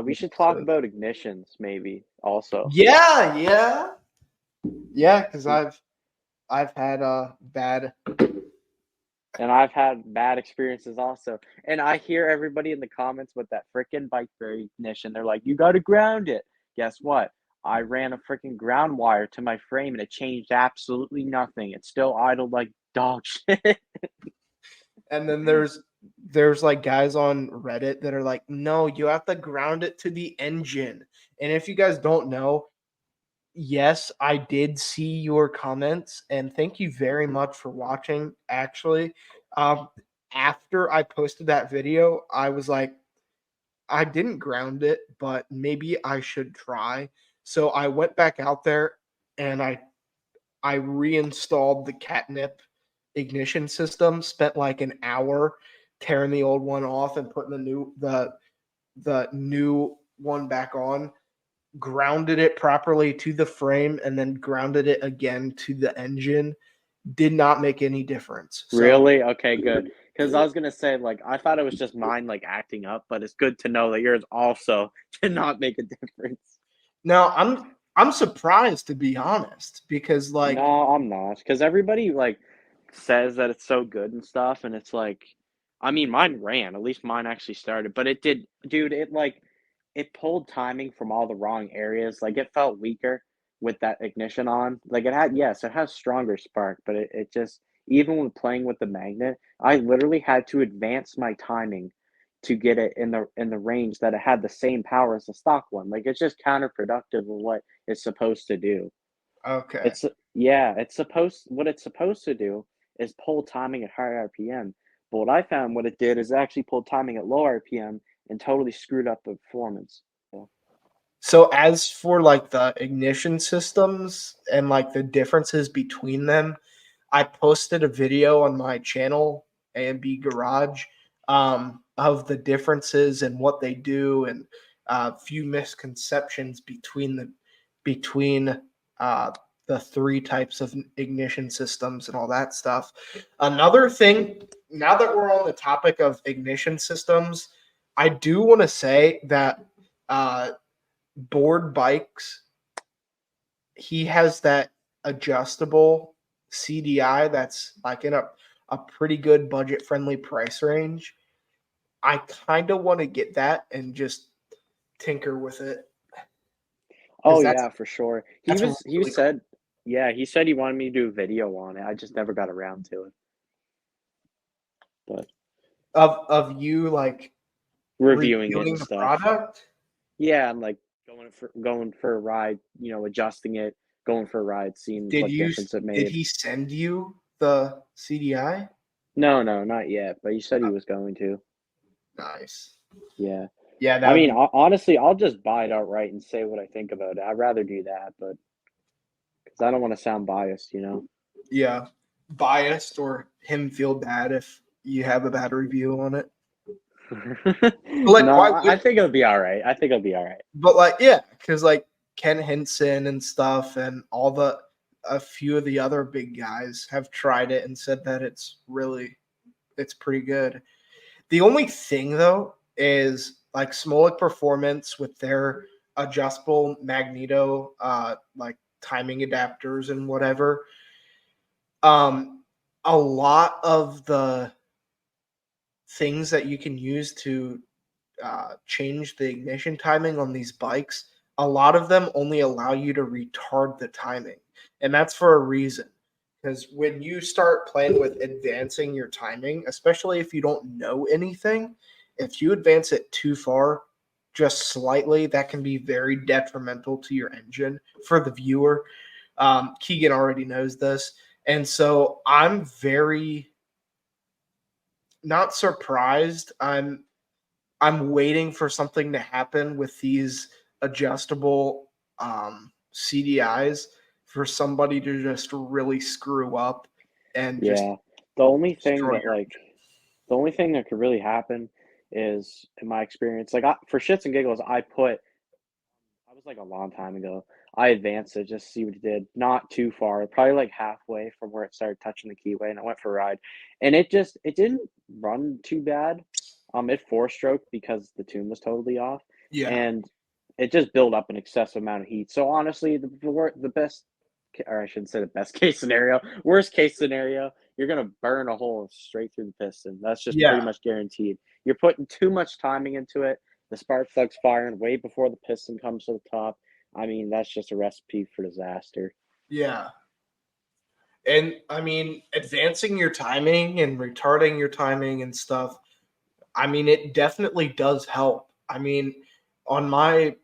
we should talk about ignitions maybe also. Yeah, because I've had bad. And I've had bad experiences also. And I hear everybody in the comments with that freaking bike bearing ignition. They're like, you got to ground it. Guess what? I ran a freaking ground wire to my frame and it changed absolutely nothing. It still idled like dog shit. And then there's like guys on Reddit that are like, no, you have to ground it to the engine. And if you guys don't know, yes, I did see your comments, and thank you very much for watching. Actually, um, after I posted that video, I was like, I didn't ground it, but maybe I should try. So I went back out there and I reinstalled the catnip ignition system. Spent like an hour tearing the old one off and putting the new one back on. Grounded it properly to the frame and then grounded it again to the engine. Did not make any difference. So Really? Okay, good. Because I was gonna say, like, I thought it was just mine, like, acting up, but it's good to know that yours also did not make a difference. now I'm surprised, to be honest, because like No, I'm not. Because everybody, like, says that it's so good and stuff, and it's like, I mean, mine ran. At least mine actually started, but it did, dude. It like, it pulled timing from all the wrong areas. Like, it felt weaker with that ignition on. Like, it had, yes, it has stronger spark, but it just, even when playing with the magnet, I literally had to advance my timing to get it in the range that it had the same power as the stock one. Like, it's just counterproductive of what it's supposed to do. okay. It's yeah, it's supposed what it's supposed to do is pull timing at higher RPM. But what I found what it did is actually pulled timing at low RPM and totally screwed up the performance. So, So as for like the ignition systems and like the differences between them, I posted a video on my channel, A.M.B. Garage, of the differences and what they do, and a few misconceptions between uh, the three types of ignition systems and all that stuff. Another thing, now that we're on the topic of ignition systems, I do want to say that uh, Board Bikes, he has that adjustable CDI that's like in a pretty good budget friendly price range. I kind of want to get that and just tinker with it oh because yeah, for sure. that's He really cool. said yeah, he said he wanted me to do a video on it. I just never got around to it. But Of you like reviewing it and reviewing the stuff. product. Yeah, and like going for a ride, adjusting it, going for a ride, seeing Did what you difference it did made. he send you the CDI? No, no, not yet, but he said he was going to. Nice. Yeah. Yeah, that I would mean, be honestly, I'll just buy it outright and say what I think about it. I'd rather do that, but because I don't want to sound biased. yeah, biased or him feel bad if you have a bad review on it. But like, No, why I would? think it'll be all right. I think it'll be all right. But like, yeah, because like Ken Henson and stuff, and a few of the other big guys have tried it and said that it's pretty good. The only thing though is like Smolik Performance with their adjustable magneto, like timing adapters and whatever. Um, a lot of the things that you can use to change the ignition timing on these bikes, a lot of them only allow you to retard the timing. And that's for a reason. Because when you start playing with advancing your timing, especially if you don't know anything, if you advance it too far, just slightly, that can be very detrimental to your engine for the viewer. Keegan already knows this. And so I'm very not surprised. I'm waiting for something to happen with these adjustable CDIs for somebody to just really screw up and just Yeah. The only thing destroy that your. like the only thing that could really happen is, in my experience, like for shits and giggles, I was like a long time ago. I advanced it just to see what it did. Not too far, probably like halfway from where it started touching the keyway, and I went for a ride. And it didn't run too bad. It four stroked because the tune was totally off. Yeah. and it just built up an excessive amount of heat. So honestly, the best, or I shouldn't say the best case scenario, worst case scenario, you're gonna burn a hole straight through the piston. That's just Yeah. pretty much guaranteed. You're putting too much timing into it. The spark plug's firing way before the piston comes to the top. I mean, that's just a recipe for disaster. Yeah. And I mean, advancing your timing and retarding your timing and stuff, I mean, it definitely does help. I mean, on my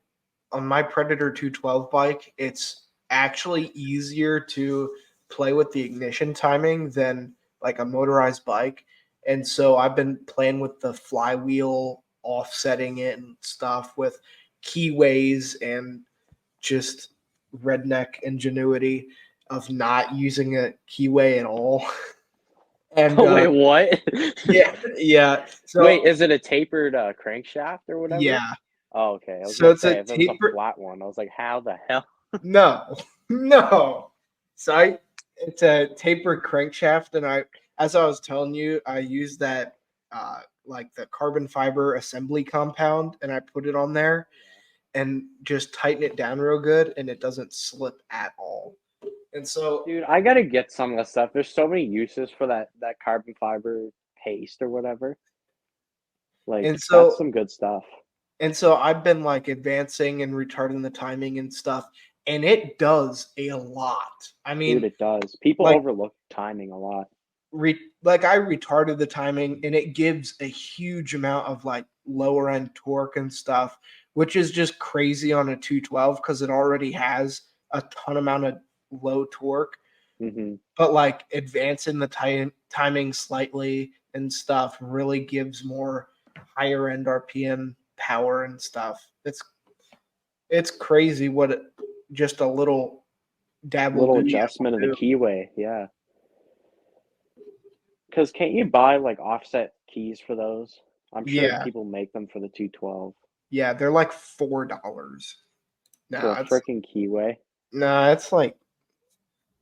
Predator 212 bike, it's actually easier to play with the ignition timing than like a motorized bike. And so I've been playing with the flywheel, offsetting it and stuff with keyways and just redneck ingenuity of not using a keyway at all. And Oh wait, what? yeah, yeah. Wait, So is it a tapered crankshaft or whatever? yeah. Oh, okay. I was So gonna it's a say if it was a taper. flat one, I was like, how the hell? No, no. So it's a tapered crankshaft, and as I was telling you, I use that like the carbon fiber assembly compound, and I put it on there and just tighten it down real good, and it doesn't slip at all. And so, Dude, I gotta get some of the stuff. There's so many uses for that carbon fiber paste or whatever. and Like that's so, some good stuff. and so, I've been like advancing and retarding the timing and stuff, and it does a lot. I Dude, mean, it does. People like overlook timing a lot. like I retarded the timing and it gives a huge amount of like lower end torque and stuff, which is just crazy on a 212 because it already has a ton amount of low torque. Hmm. But like advancing the timing slightly and stuff really gives more higher end RPM power and stuff. It's crazy what just a little dabble Little do will adjustment of the do. keyway, yeah. Because can't you buy like offset keys for those? I'm sure Yeah, people make them for the 212 yeah, they're like $4. for No, a freaking keyway. it's like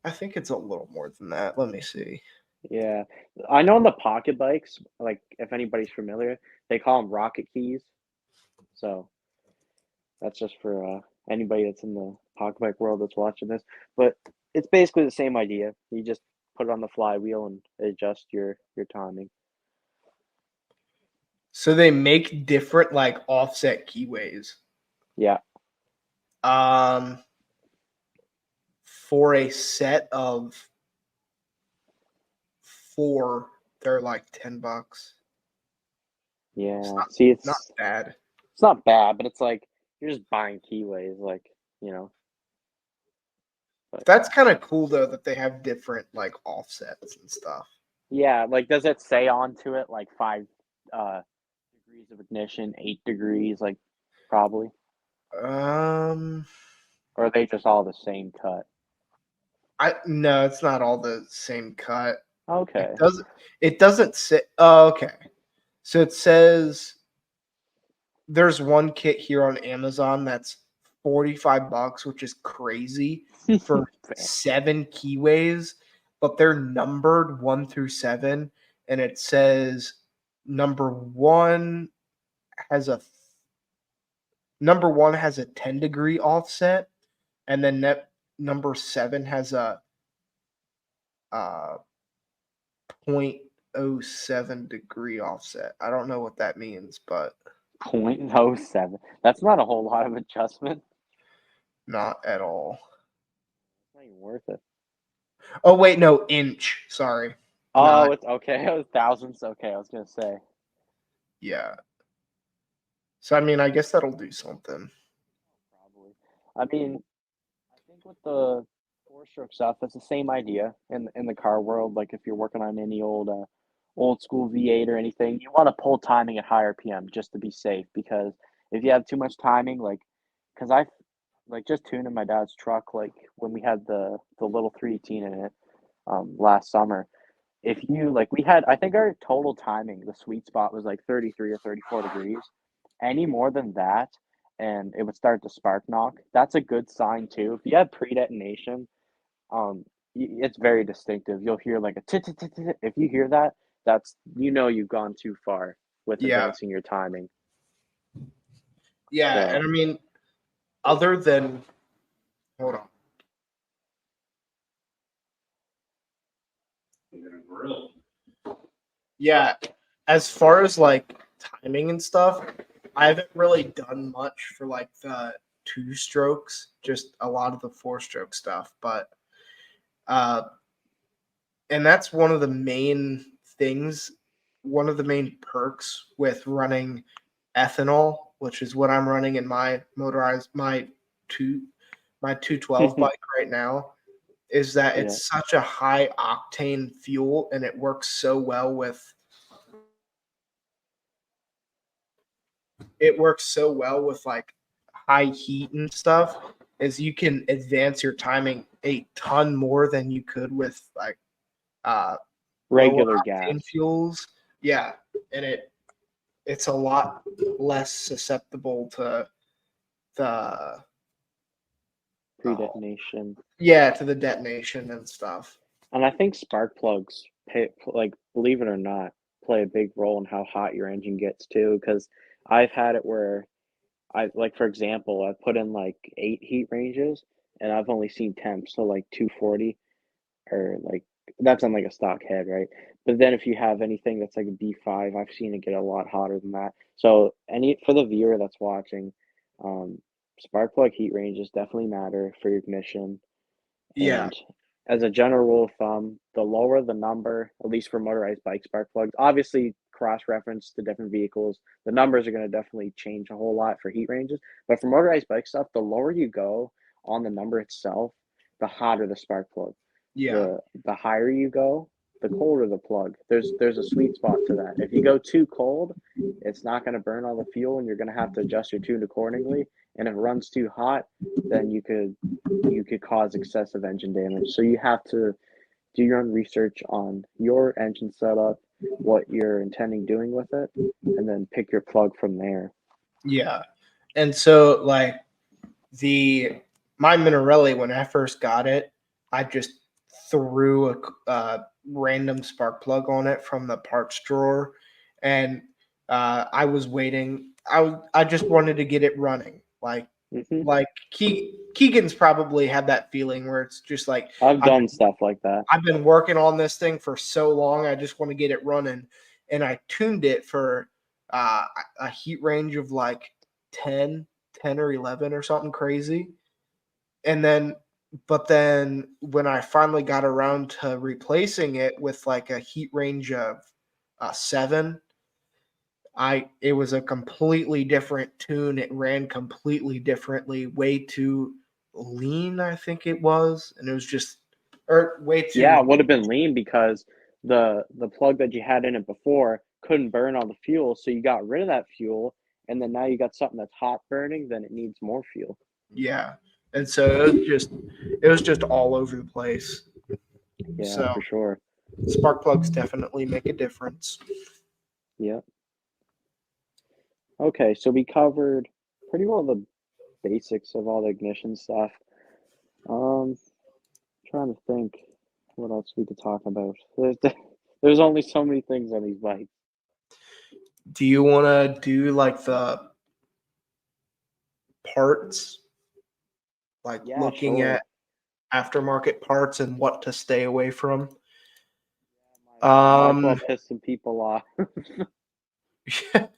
I think it's a little more than that. Let me see. Yeah, I know on the pocket bikes, like if anybody's familiar, they call them rocket keys. So that's just for anybody that's in the pocket bike world that's watching this. But it's basically the same idea. You just put it on the flywheel and adjust your timing. So they make different like offset keyways. Yeah, Um, for a set of four, they're like $10. It's yeah. See, not bad. it's not bad, but it's like you're just buying keyways, like you know. But That's kind of cool though that they have different like offsets and stuff. yeah, like does it say onto it like 5 degrees of ignition, 8 degrees, like probably, Um, or are they just all the same cut? I no, it's not all the same cut. It Okay. doesn't. It doesn't say. Oh, okay. So it says there's one kit here on Amazon that's $45, which is crazy for Fair. 7 keyways, but they're numbered 1 through 7, and it says number one has a number 1 has a 10-degree offset, and then number 7 has a uh 0.07 degree offset. I don't know what that means, but 0.07. That's not a whole lot of adjustment. not at all. It's not even worth it. Oh wait, no, inch. Sorry. Oh, Not it's okay. It was thousands. Okay, I was gonna say. yeah. So I mean, I guess that'll do something. Probably. I mean, I think with the four-stroke stuff, it's the same idea in the car world. Like if you're working on any old school V8 or anything, you want to pull timing at higher PM just to be safe. Because if you have too much timing, like, because I like just tuning my dad's truck, like when we had the little 318 in it last summer. If you like, we had I think our total timing, the sweet spot was like 33 or 34 degrees. Any more than that, and it would start to spark knock. That's a good sign too. If you have pre-detonation, it's very distinctive. You'll hear like a tit tit tit tit. If you hear that, that's you've gone too far with Yeah. advancing your timing. Yeah, So and I mean, other than hold on. Yeah, as far as like timing and stuff, I haven't really done much for like the two strokes, just a lot of the four stroke stuff. But uh and that's one of the main things, one of the main perks with running ethanol, which is what I'm running in my motorized two my 212 bike right now, is that yeah, it's such a high octane fuel and it works so well with like high heat and stuff, is you can advance your timing a ton more than you could with like uh lower regular octane gas fuels. Yeah, and it's a lot less susceptible to the oh pre-detonation. yeah, to the detonation and stuff. And I think spark plugs, like, believe it or not, play a big role in how hot your engine gets too. Because I've had it where like, for example, I put in like 8 heat ranges, and I've only seen temps so like 240, or like that's on like a stock head, right? But then if you have anything that's like a B5, I've seen it get a lot hotter than that. So any for the viewer that's watching, um, spark plug heat ranges definitely matter for your ignition. Yeah, And as a general rule of thumb, the lower the number, at least for motorized bike spark plugs, obviously cross reference to different vehicles, the numbers are going to definitely change a whole lot for heat ranges. But for motorized bike stuff, the lower you go on the number itself, the hotter the spark plug. yeah, The higher you go, the colder the plug. There's a sweet spot to that. If you go too cold, it's not going to burn all the fuel, and you're going to have to adjust your tune accordingly. And if it runs too hot, then you could cause excessive engine damage. So you have to do your own research on your engine setup, what you're intending doing with it, and then pick your plug from there. yeah. And so like the my Minarelli, when I first got it, I just threw a random spark plug on it from the parts drawer, and I was waiting. I just wanted to get it running. Hmm. Like Keegan's probably had that feeling where it's just like I've I've done stuff like that. I've been working on this thing for so long. I just want to get it running, and I tuned it for uh, a heat range of like 10 or 11 or something crazy. And then, but then when I finally got around to replacing it with like a heat range of 7, it was a completely different tune. It ran completely differently, way too lean, I think it was, and it was just or way Yeah, too it would have been lean because the plug that you had in it before couldn't burn all the fuel, so you got rid of that fuel, and then now you got something that's hot burning, then it needs more fuel. yeah. And so it was just all over the place. Yeah, So for sure. spark plugs definitely make a difference. Yeah. Okay, so we covered pretty well the basics of all the ignition stuff. Um, Trying to think what else we could talk about. There's only so many things on these bikes. Do you want to do like the parts, like Yeah, looking sure. at aftermarket parts and what to stay away from? Might as well Um, piss some people off. I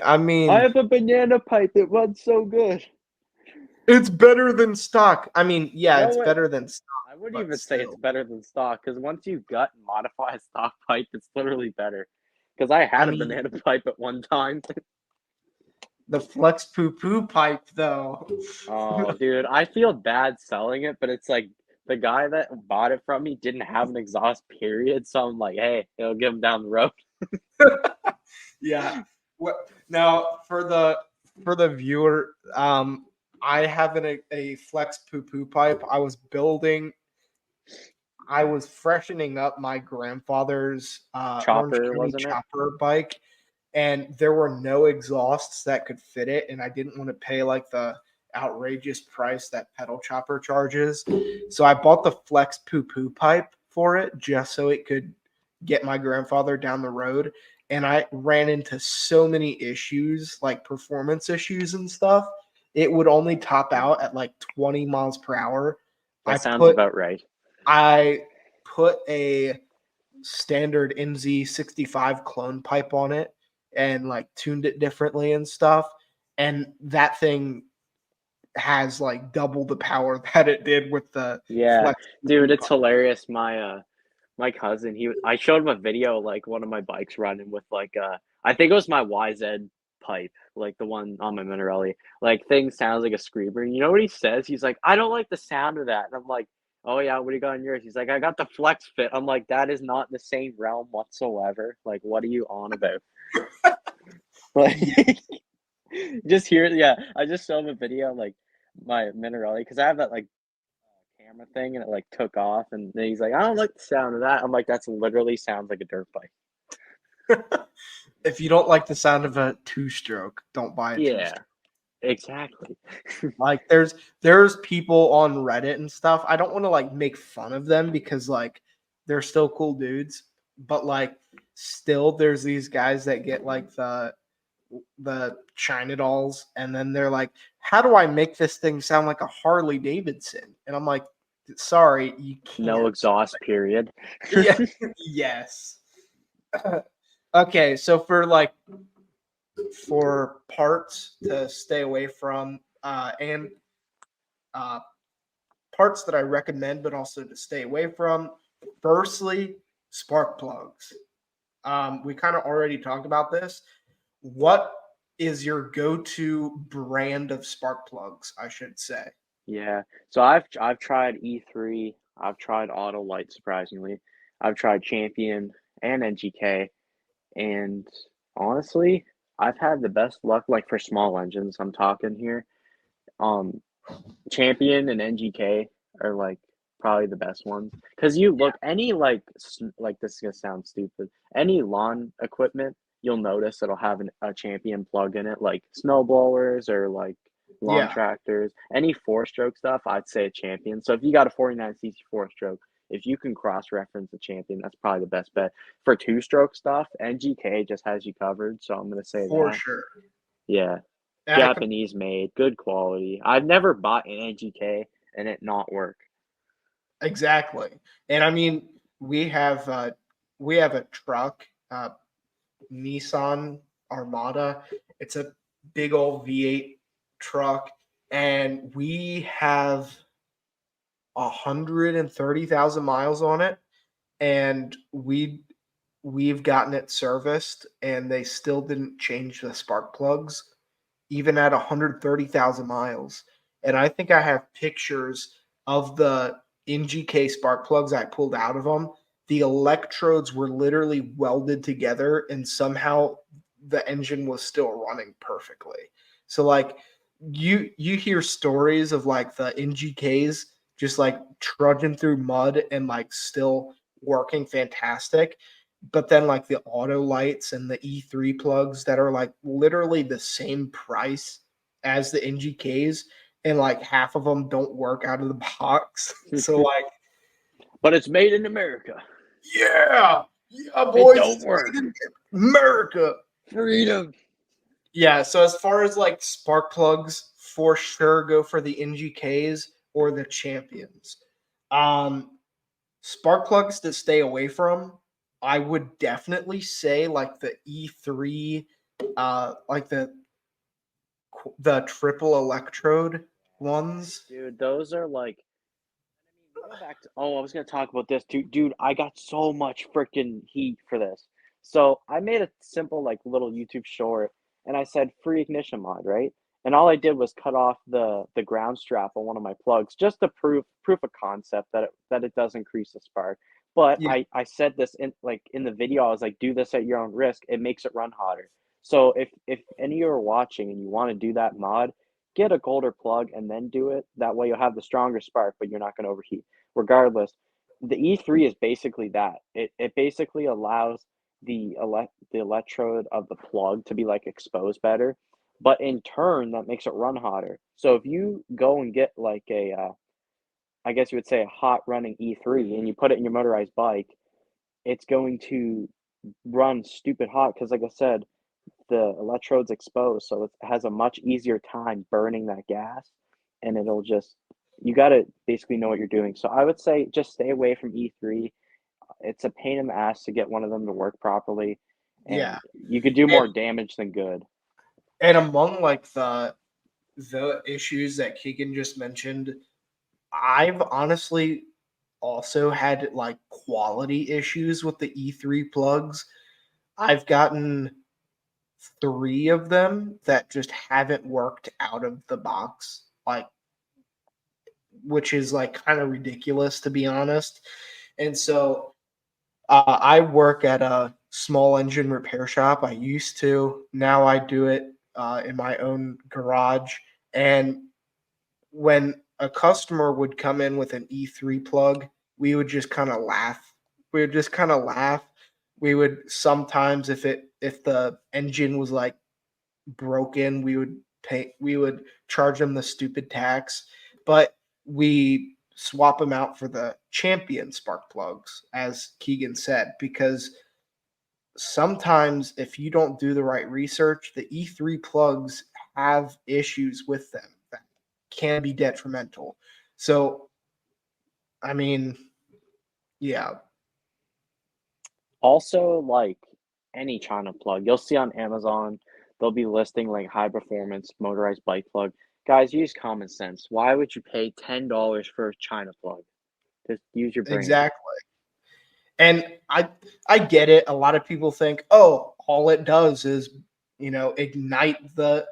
I mean, have a banana pipe. It runs so good. it's better than stock. I mean, yeah, it's No, better than stock, I wouldn't but even say it's still. better than stock because once you gut and modify a stock pipe, it's literally better. Because I I had a mean, banana pipe at one time. the flex poo poo pipe, though. Oh, dude, I feel bad selling it, but it's like the guy that bought it from me didn't have an exhaust period, so I'm like, hey, it'll get him down the road. Yeah. What now for the viewer? I have a flex poo poo pipe. I was freshening up my grandfather's Orange Chopper, County wasn't it? chopper bike, and there were no exhausts that could fit it, and I didn't want to pay like the outrageous price that pedal chopper charges. So I bought the flex poo poo pipe for it just so it could get my grandfather down the road. and I ran into so many issues, like performance issues and stuff. It would only top out at like 20 miles per hour. I That sounds put about right. I put a standard NZ65 clone pipe on it and like tuned it differently and stuff. And that thing has like double the power that it did with the Yeah, flex dude, PB it's pipe. hilarious. My cousin, I showed him a video like one of my bikes running with like I think it was my YZ pipe, like the one on my Minarelli. Like thing sounds like a screamer. And you know what he says? He's like, I don't like the sound of that. And I'm like, oh yeah, what do you got on yours? He's like, I got the Flex Fit. I'm like, that is not in the same realm whatsoever. Like, what are you on about? Like, Yeah, just hear, yeah. I just showed him a video like my Minarelli because I have that like camera thing and it like took off and then he's like, I don't like the sound of that. I'm like, that's literally sounds like a dirt bike. if you don't like the sound of a two stroke, don't buy a two Yeah, stroke. exactly. Like there's people on Reddit and stuff. I don't want to like make fun of them because like they're still cool dudes, but like still there's these guys that get like the China dolls and then they're like, how do I make this thing sound like a Harley Davidson? And I'm like, sorry, you No can't. exhaust period. Yeah, yes. Okay, so for parts to stay away from and uh, parts that I recommend, but also to stay away from. Firstly, spark plugs. We kind of already talked about this. What is your go-to brand of spark plugs? I should say. Yeah. So I've tried E3, I've tried Autolite surprisingly. I've tried Champion and NGK and honestly, I've had the best luck like for small engines I'm talking here. Um Champion and NGK are like probably the best ones because you look any like like this is gonna sound stupid. Any lawn equipment, you'll notice it'll have a Champion plug in it, like snow blowers or like lawn Yeah, tractors. Any four-stroke stuff, I'd say a Champion. So if you got a 49cc four-stroke, if you can cross-reference a Champion, that's probably the best bet. For two-stroke stuff, NGK just has you covered, so I'm gonna say for that. sure. Yeah. And I can Japanese made, good quality. I've never bought an NGK and it not work. exactly. And I mean, we have a truck, Nissan Armada. It's a big old V8 truck, and we have 130,000 miles on it, and we've gotten it serviced, and they still didn't change the spark plugs, even at 130,000 miles. And I think I have pictures of the NGK spark plugs I pulled out of them. The electrodes were literally welded together, and somehow the engine was still running perfectly. So like you hear stories of like the NGKs just like trudging through mud and like still working fantastic. But then like the auto lights and the E3 plugs that are like literally the same price as the NGKs, and like half of them don't work out of the box. So like, But it's made in America. yeah, yeah, It boys, don't it's work. made in America. Freedom. Yeah, so as far as like spark plugs, for sure go for the NGKs or the champions. Um, Spark plugs to stay away from, I would definitely say like the E3, like the triple electrode ones. Dude, those are like going back to I was gonna talk about this too. Dude, I got so much freaking heat for this. So I made a simple like little YouTube short and I said free ignition mod, right? And all I did was cut off the ground strap on one of my plugs just to proof of concept that it does increase the spark. But Yeah, I said this in like in the video, I was like, do this at your own risk. It makes it run hotter. So if any of you are watching and you want to do that mod, get a colder plug and then do it. That way you'll have the stronger spark, but you're not going to overheat regardless, the E3 is basically that. It basically allows the electrode of the plug to be like exposed better, but in turn that makes it run hotter. So if you go and get like I guess you would say a hot running E3 and you put it in your motorized bike, it's going to run stupid hot because, like I said, the electrode's exposed, so it has a much easier time burning that gas, and it'll just you gotta basically know what you're doing. So I would say just stay away from E3. It's a pain in the ass to get one of them to work properly, Yeah. and you could do And more damage than good. among like the issues that Keegan just mentioned, I've honestly also had like quality issues with the E3 plugs. I've gotten 3 of them that just haven't worked out of the box, like, which is like kind of ridiculous to be honest. And so I work at a small engine repair shop. I used to. Now I do it in my own garage. And when a customer would come in with an E3 plug, we would just kind of laugh. We would just kind of laugh. We would sometimes, if the engine was like broken, we would charge them the stupid tax, but we swap them out for the champion spark plugs, as Keegan said, because sometimes if you don't do the right research, the E3 plugs have issues with them that can be detrimental. So, I mean, yeah, Also, like any China plug, you'll see on Amazon, they'll be listing like high performance motorized bike plug. Guys, use common sense. Why would you pay $10 for a China plug? Just use your brain. exactly. And I get it. A lot of people think, "Oh, all it does is, ignite the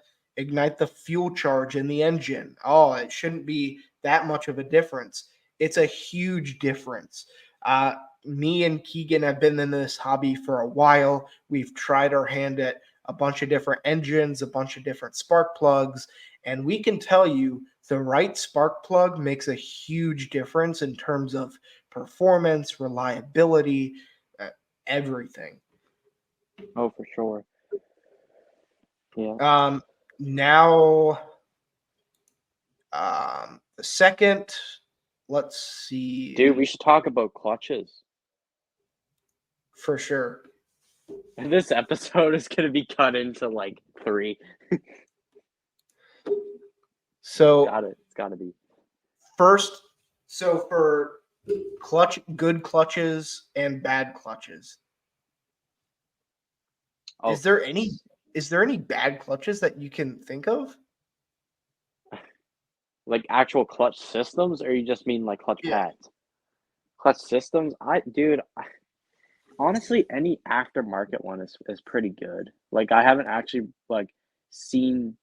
fuel charge in the engine. Oh, it shouldn't be that much of a difference." It's a huge difference. Uh, Me and Keegan have been in this hobby for a while. We've tried our hand at a bunch of different engines, a bunch of different spark plugs, and we can tell you the right spark plug makes a huge difference in terms of performance, reliability, uh, everything. Oh, for sure. Yeah. Um, Now, the second, let's Dude, see, we should talk about clutches. for sure. This episode is gonna be cut into like three. So Got it. It's gotta be. first, so for good clutches and bad clutches, Oh, is there any is there any bad clutches that you can think of? like actual clutch systems, or you just mean like clutch Yeah, pads? Clutch systems? Dude, honestly, any aftermarket one is pretty good. Like I haven't actually like seen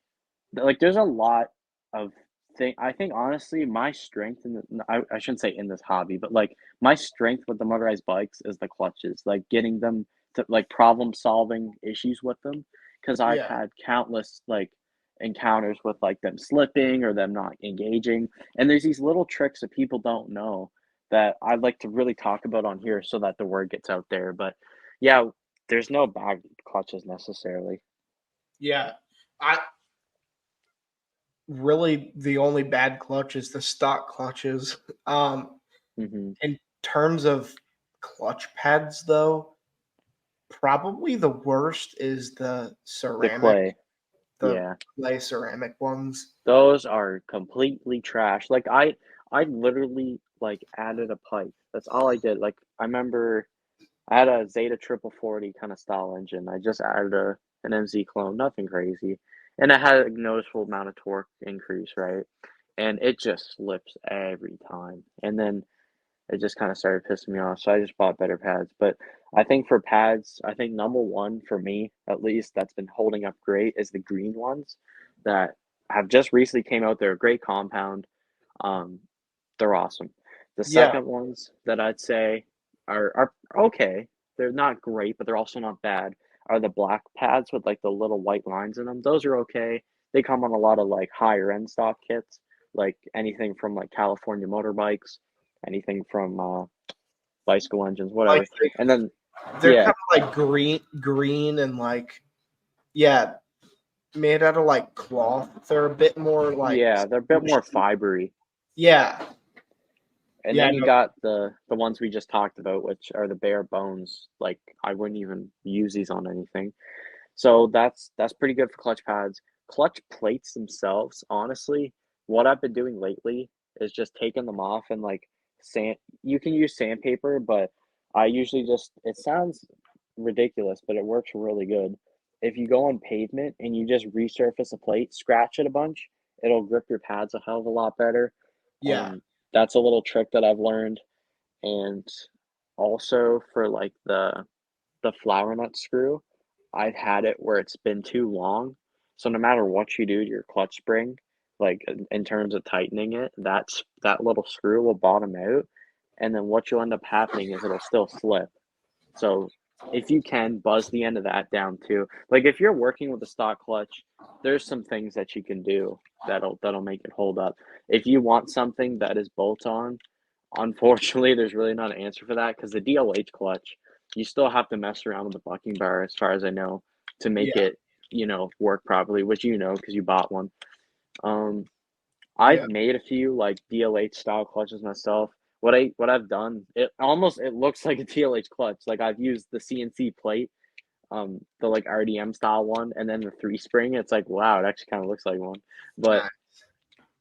like there's a lot of thing. I think honestly, my strength in I shouldn't say in this hobby, but like my strength with the motorized bikes is the clutches, like getting them to like problem solving issues with them. Because I've yeah, had countless like encounters with like them slipping or them not engaging, and there's these little tricks that people don't know that I'd like to really talk about on here so that the word gets out there. But yeah, there's no bad clutches necessarily. yeah. I really the only bad clutch is the stock clutches. Hmm. In terms of clutch pads, though, probably the worst is The clay. the Yeah. clay ceramic ones. Those are completely trash. Like I literally like added a pipe. That's all I did. Like I remember I had a Zeta triple 40 kind of style engine. I just added an MZ clone, nothing crazy. And it had a noticeable amount of torque increase, right? And it just slips every time. And then it just kind of started pissing me off. So I just bought better pads. But I think for pads, I think number one for me, at least, that's been holding up great is the green ones that have just recently came out. They're a great compound. Um, they're awesome. The Yeah, second ones that I'd say are okay. They're not great, but they're also not bad. Are the black pads with like the little white lines in them? Those are okay. They come on a lot of like higher end stock kits, like anything from like California motorbikes, anything from bicycle engines, like whatever. And then they're yeah, kind of like green and like, yeah, made out of like cloth. They're a bit more like yeah, they're a bit more squishy. fibery. Yeah, And Yeah, then you got the ones we just talked about, which are the bare bones. Like I wouldn't even use these on anything. So that's pretty good for clutch pads. Clutch plates themselves, honestly, what I've been doing lately is just taking them off and like sand. You can use sandpaper, but I usually just it sounds ridiculous, but it works really good. If you go on pavement and you just resurface a plate, scratch it a bunch, it'll grip your pads a hell of a lot better. yeah, Um, that's a little trick that I've learned. And also for like the flower nut screw, I've had it where it's been too long. So no matter what you do to your clutch spring, like in terms of tightening it, that little screw will bottom out, and then what you'll end up happening is it'll still slip. So if you can buzz the end of that down too. Like if you're working with a stock clutch, there's some things that you can do that'll make it hold up. If you want something that is bolt on, unfortunately, there's really not an answer for that because the DLH clutch, you still have to mess around with the bucking bar, as far as I know, to make yeah, it, work properly, which you know because you bought one. Um, yeah. I've made a few like DLH style clutches myself. What I've done, it looks like a DLH clutch. Like I've used the CNC plate, the like RDM style one, and then the three spring. It's like wow, it actually kind of looks like one. But Uh,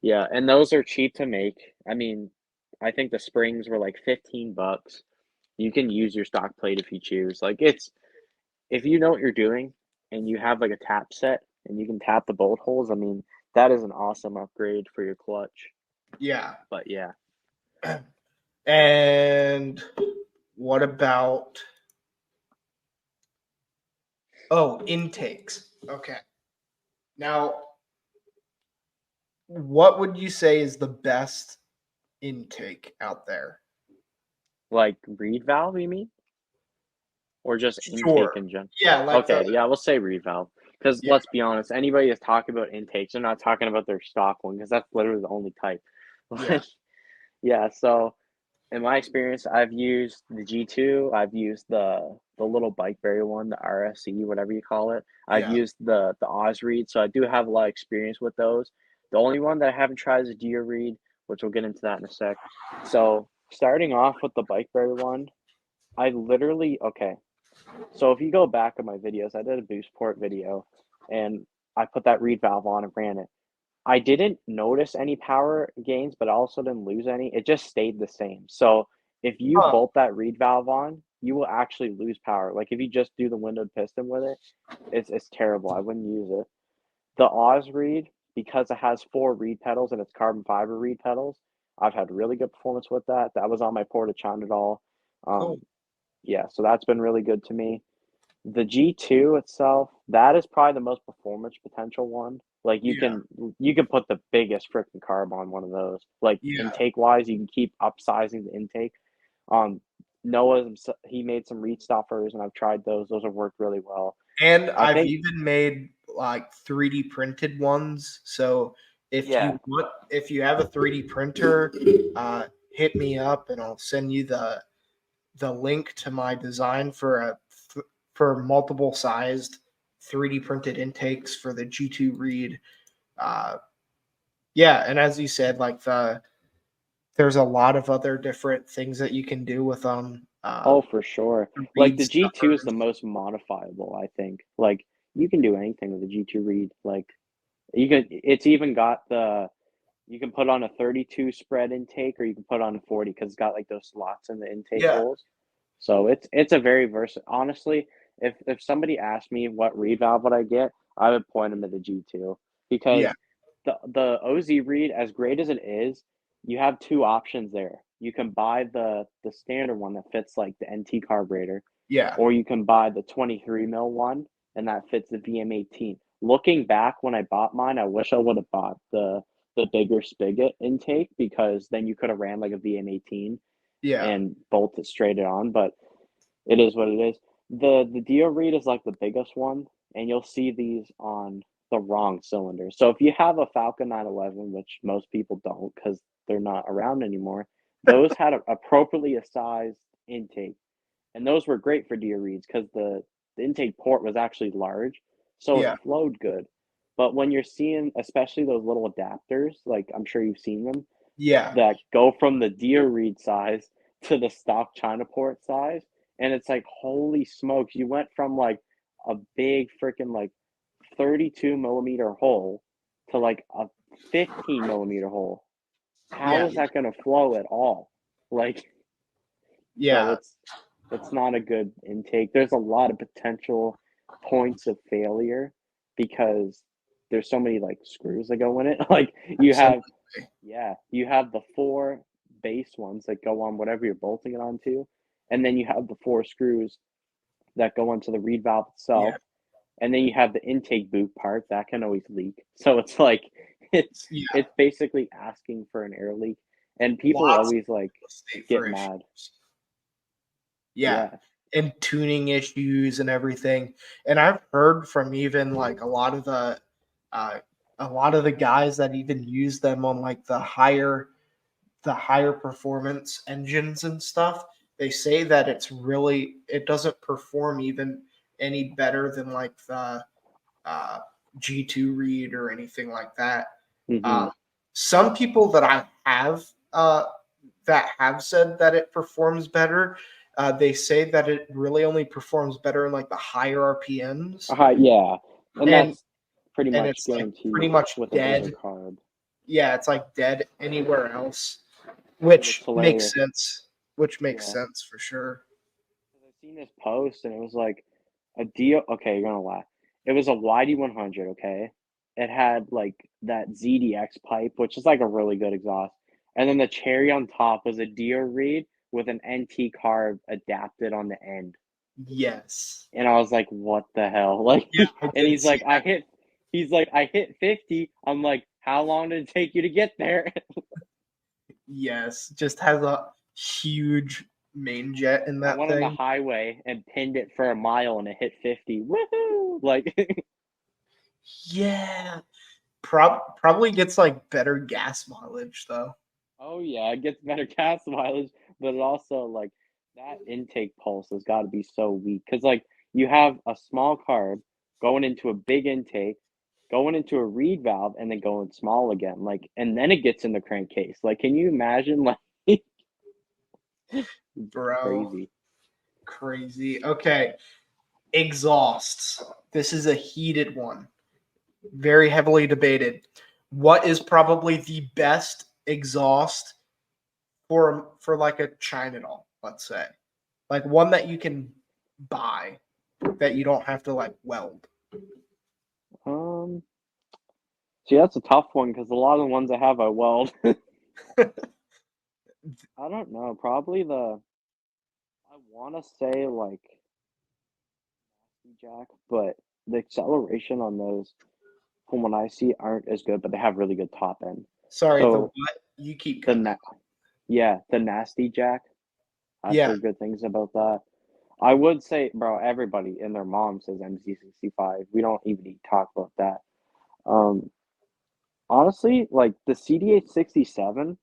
yeah, and those are cheap to make. I mean, I think the springs were like $15. You can use your stock plate if you choose. Like it's if you know what you're doing and you have like a tap set and you can tap the bolt holes, I mean, that is an awesome upgrade for your clutch. yeah. But yeah, And what about intakes? Okay. Now, what would you say is the best intake out there? like reed valve, you mean? Or just intake Sure. in general? Yeah, like the Okay, yeah, we'll say reed valve. Because yeah, let's be honest, anybody that's talking about intakes, they're not talking about their stock one because that's literally the only type. yeah, Like, yeah, so in my experience, I've used the G2, I've used the little bikeberry one, the RSE, whatever you call it. I've yeah. used the Oz Reed, so I do have a lot of experience with those. The only one that I haven't tried is a Geo Reed, which we'll get into that in a sec. So starting off with the bikeberry one, I literally okay. So if you go back in my videos, I did a boost port video, and I put that reed valve on and ran it. I didn't notice any power gains, but I also didn't lose any. It just stayed the same. So if you Huh. bolt that reed valve on, you will actually lose power. Like if you just do the windowed piston with it, it's terrible. I wouldn't use it. The Oz reed, because it has four reed pedals and it's carbon fiber reed pedals, I've had really good performance with that. That was on my Porta Chandadal. Cool. Um, yeah, so that's been really good to me. The G2 itself, that is probably the most performance potential one. Like Yeah, you can put the biggest freaking carb on one of those. Like yeah. intake wise, you can keep upsizing the intake. Um, Noah he made some reed stuffers, and I've tried those. Those have worked really well. And I I've think even made like 3D printed ones. So yeah. if you have a 3D printer, hit me up and I'll send you the link to my design for multiple sized 3D printed intakes for the G2 Reed. Uh, yeah, and as you said, like there's a lot of other different things that you can do with them. Oh, for sure. Like Reed the G2 is stuffers. the most modifiable, I think. Like you can do anything with the G2 reed. Like it's even got you can put on a 32 spread intake or you can put on a 40 because it's got like those slots in the intake Yeah, holes. So it's a very versatile. Honestly, if somebody asked me what revalve would I get, I would point them to the G2 yeah, because the OZ reed, as great as it is, you have two options there. You can buy the standard one that fits like the NT carburetor, yeah, or you can buy the 23 mil one and that fits the VM18. Looking back when I bought mine, I wish I would have bought the bigger spigot intake because then you could have ran like a VM18 yeah, and bolted straight on, but it is what it is. The Dio reed is like the biggest one, and you'll see these on the wrong cylinder. So if you have a Falcon 911, which most people don't because they're not around anymore, those had a appropriately sized intake, and those were great for Dio reeds because the intake port was actually large, so it yeah, flowed good. But when you're seeing, especially those little adapters, like I'm sure you've seen them, Yeah. that go from the deer reed size to the stock China port size, and it's like, holy smokes, you went from like a big freaking like 32 millimeter hole to like a 15 millimeter hole. How Yeah. is that going to flow at all? Like, so Yeah. it's not a good intake. There's a lot of potential points of failure because there's so many like screws that go in it. Like you have, Absolutely. yeah, you have the four base ones that go on whatever you're bolting it onto, and then you have the four screws that go onto the reed valve Yeah. itself, and then you have the intake boot part that can always leak. So it's like it's Yeah. it's basically asking for an air leak, and people Lots of always like real estate get for mad. issues. Yeah. Yeah. And tuning issues and everything. And I've heard from even like uh a lot of the guys that even use them on like the higher performance engines and stuff. They say that it doesn't perform even any better than like the uh, G2 read or anything like that. Hmm. Um, some people that I have that have said that it performs better, they say that it really only performs better in like the higher RPMs, Yeah, and and that's pretty much it's like pretty guaranteed much with a bigger dead. carb. Yeah, it's like dead anywhere else, Dude, it's which makes hilarious. sense. Which makes Yeah, sense for sure. 'cause I seen this post and it was like a deal. Okay, you're gonna laugh. It was a YD100. Okay, it had like that ZDX pipe, which is like a really good exhaust, and then the cherry on top was a deer reed with an NT carb adapted on the end. Yes. And I was like, what the hell? Like, Yeah, I and did see that. he's like, I hit 50. I'm like, how long did it take you to get there? Yes, just has a huge main jet in I that went on the thing. highway and pinned it for a mile and it hit 50. Woohoo! Like, Yeah, probably gets like better gas mileage though. oh yeah, it gets better gas mileage, but it also, like, that intake pulse has got to be so weak. Because, like, you have a small carb going into a big intake, going into a reed valve, and then going small again. Like, and then it gets in the crankcase. Like, can you imagine? Like, Bro, crazy. crazy. Okay, exhausts. This is a heated one. Very heavily debated. What is probably the best exhaust for like a China doll, let's say? Like one that you can buy that you don't have to like weld. Um, See, that's a tough one because a lot of the ones I have I weld. I don't know. Probably I want to say like Jack, but the acceleration on those, from what I see, aren't as good, but they have really good top end. Sorry, the So what? You keep the cutting na out. yeah, the nasty Jack, I've Yeah, heard good things about that. I would say, bro, everybody and their mom says MC65. We don't even need to talk about that. Um, Honestly, like the CD867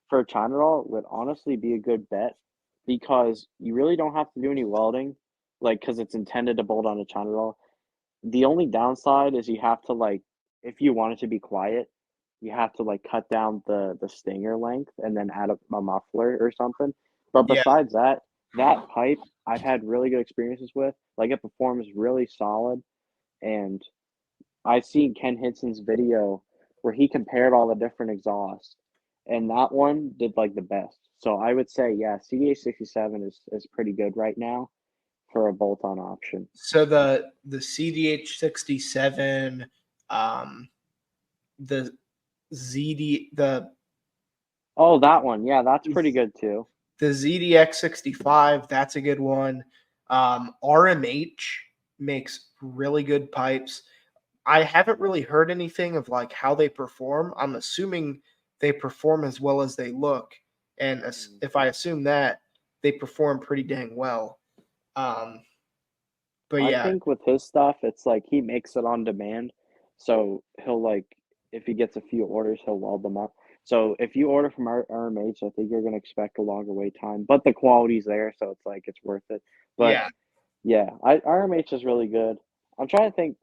for a China doll would honestly be a good bet because you really don't have to do any welding, like because it's intended to bolt on a China doll. The only downside is you have to like, if you want it to be quiet, you have to like cut down the stinger length and then add a muffler or something. But yeah. besides that, that pipe I've had really good experiences with. Like it performs really solid, and I seen Ken Hinson's video where he compared all the different exhausts, and that one did like the best. So I would say, yeah, CDA67 is pretty good right now for a bolt-on option. So the CDH67, um, the Oh, that one, yeah, that's pretty good too. the ZDX65, that's a good one. RMH makes really good pipes. I haven't really heard anything of like how they perform. I'm assuming they perform as well as they look, and Mhm. if I assume that, they perform pretty dang well. Um, but I yeah, think with his stuff, it's like he makes it on demand. So he'll like, if he gets a few orders, he'll weld them up. So if you order from RMH, I think you're gonna expect a longer wait time, but the quality's there, so it's like it's worth it. But yeah, yeah, RMH is really good. I'm trying to think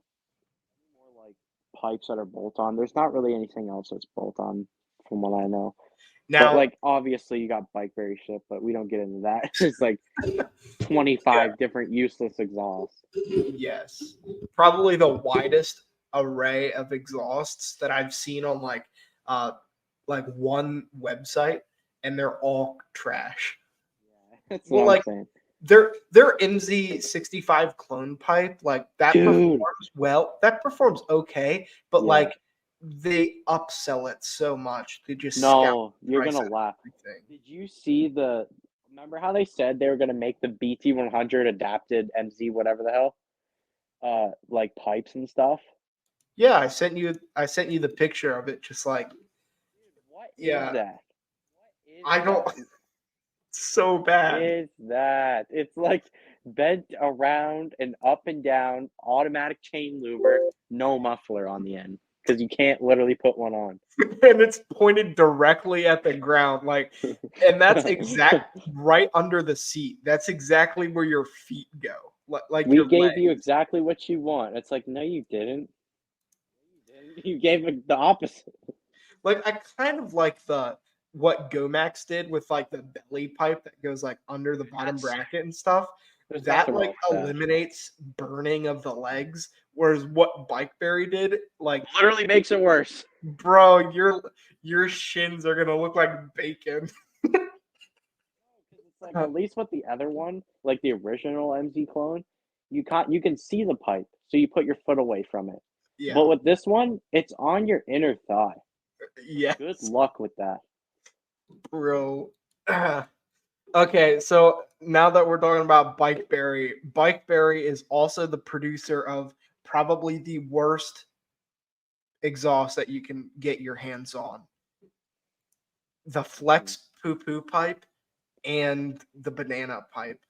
more like pipes that are bolt on. There's not really anything else that's bolt on from what I know. But Now, like obviously you got Bikeberry shit, but we don't get into that. There's like yeah, 25 different useless exhausts. yes, probably the widest array of exhausts that I've seen on uh one website, and they're all trash. Yeah, that's what Well, I'm like saying. their MZ65 clone pipe, like that Dude, performs well. That performs okay, but yeah. like they upsell it so much, they just scout No, the you're price gonna out of laugh. everything. Did you see remember how they said they were gonna make the BT100 adapted MZ whatever the hell? Like pipes and stuff? Yeah, I sent you the picture of it, just like Dude, what is yeah, that? What is I don't that? so What bad. is that? It's like bent around and up and down, automatic chain louver, no muffler on the end because you can't literally put one on. And it's pointed directly at the ground, like, and that's exact right under the seat. That's exactly where your feet go, like We your gave you legs. exactly what you want. It's like, no, you didn't. No, you didn't. You gave it the opposite. Like I kind of like the what Gomax did with like the belly pipe that goes like under the bottom That's bracket and stuff. there's That nothing like wrong with that. eliminates burning of the legs, whereas what Bikeberry did, like, Literally makes it worse. bro, your shins are gonna look like bacon. Because it's like at least with the other one, like the original MZ clone, you can see the pipe, so you put your foot away from it. But Yeah. with this one, it's on your inner thigh. Good Yes, luck with that. bro. Okay, so now that we're talking about Bikeberry, Bikeberry is also the producer of probably the worst exhaust that you can get your hands on. The Mm. flex poo poo pipe and the banana pipe,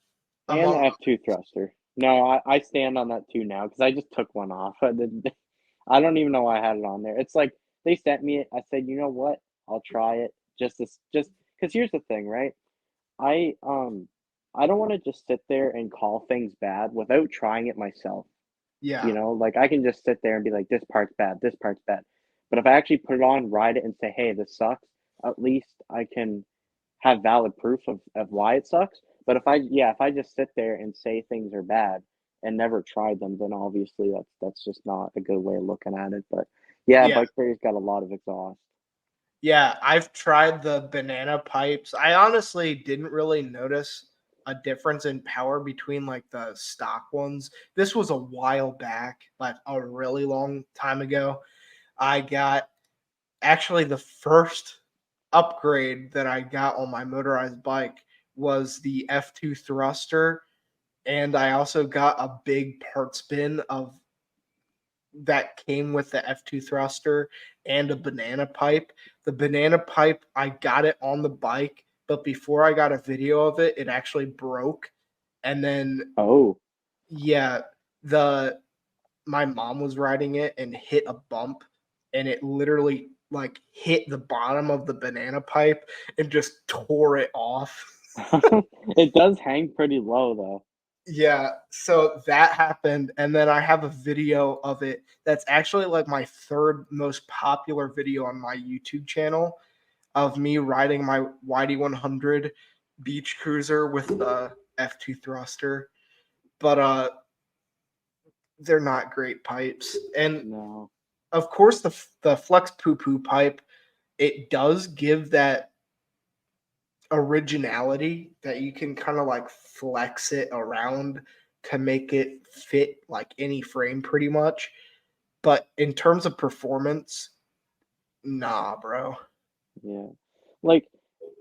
And the among F2 thruster. No, I stand on that too now because I just took one off. I don't even know why I had it on there. It's like they sent me it. I said, you know what? I'll try it. Just because here's the thing, right? I um I don't want to just sit there and call things bad without trying it myself. yeah, Like I can just sit there and be like, this part's bad, this part's bad. But if I actually put it on, ride it, and say, hey, this sucks, at least I can have valid proof of why it sucks. But if I just sit there and say things are bad and never tried them, then obviously that's just not a good way of looking at it. But yeah, yeah, Bikeberry's got a lot of exhaust. yeah. I've tried the banana pipes. I honestly didn't really notice a difference in power between like the stock ones. This was a while back, like a really long time ago. I got actually the first upgrade that I got on my motorized bike was the F2 thruster, and I also got a big parts bin of that came with the F2 thruster and a banana pipe. The banana pipe, I got it on the bike, but before I got a video of it, it actually broke. And then Oh, yeah, the my mom was riding it and hit a bump, and it literally like hit the bottom of the banana pipe and just tore it off. it does hang pretty low though. Yeah, so that happened, and then I have a video of it that's actually like my third most popular video on my YouTube channel of me riding my YD100 beach cruiser with the F2 thruster. But they're not great pipes. And No. of course the flex poo poo pipe, it does give that originality that you can kind of like flex it around to make it fit like any frame pretty much. But in terms of performance, nah, bro. Yeah. Like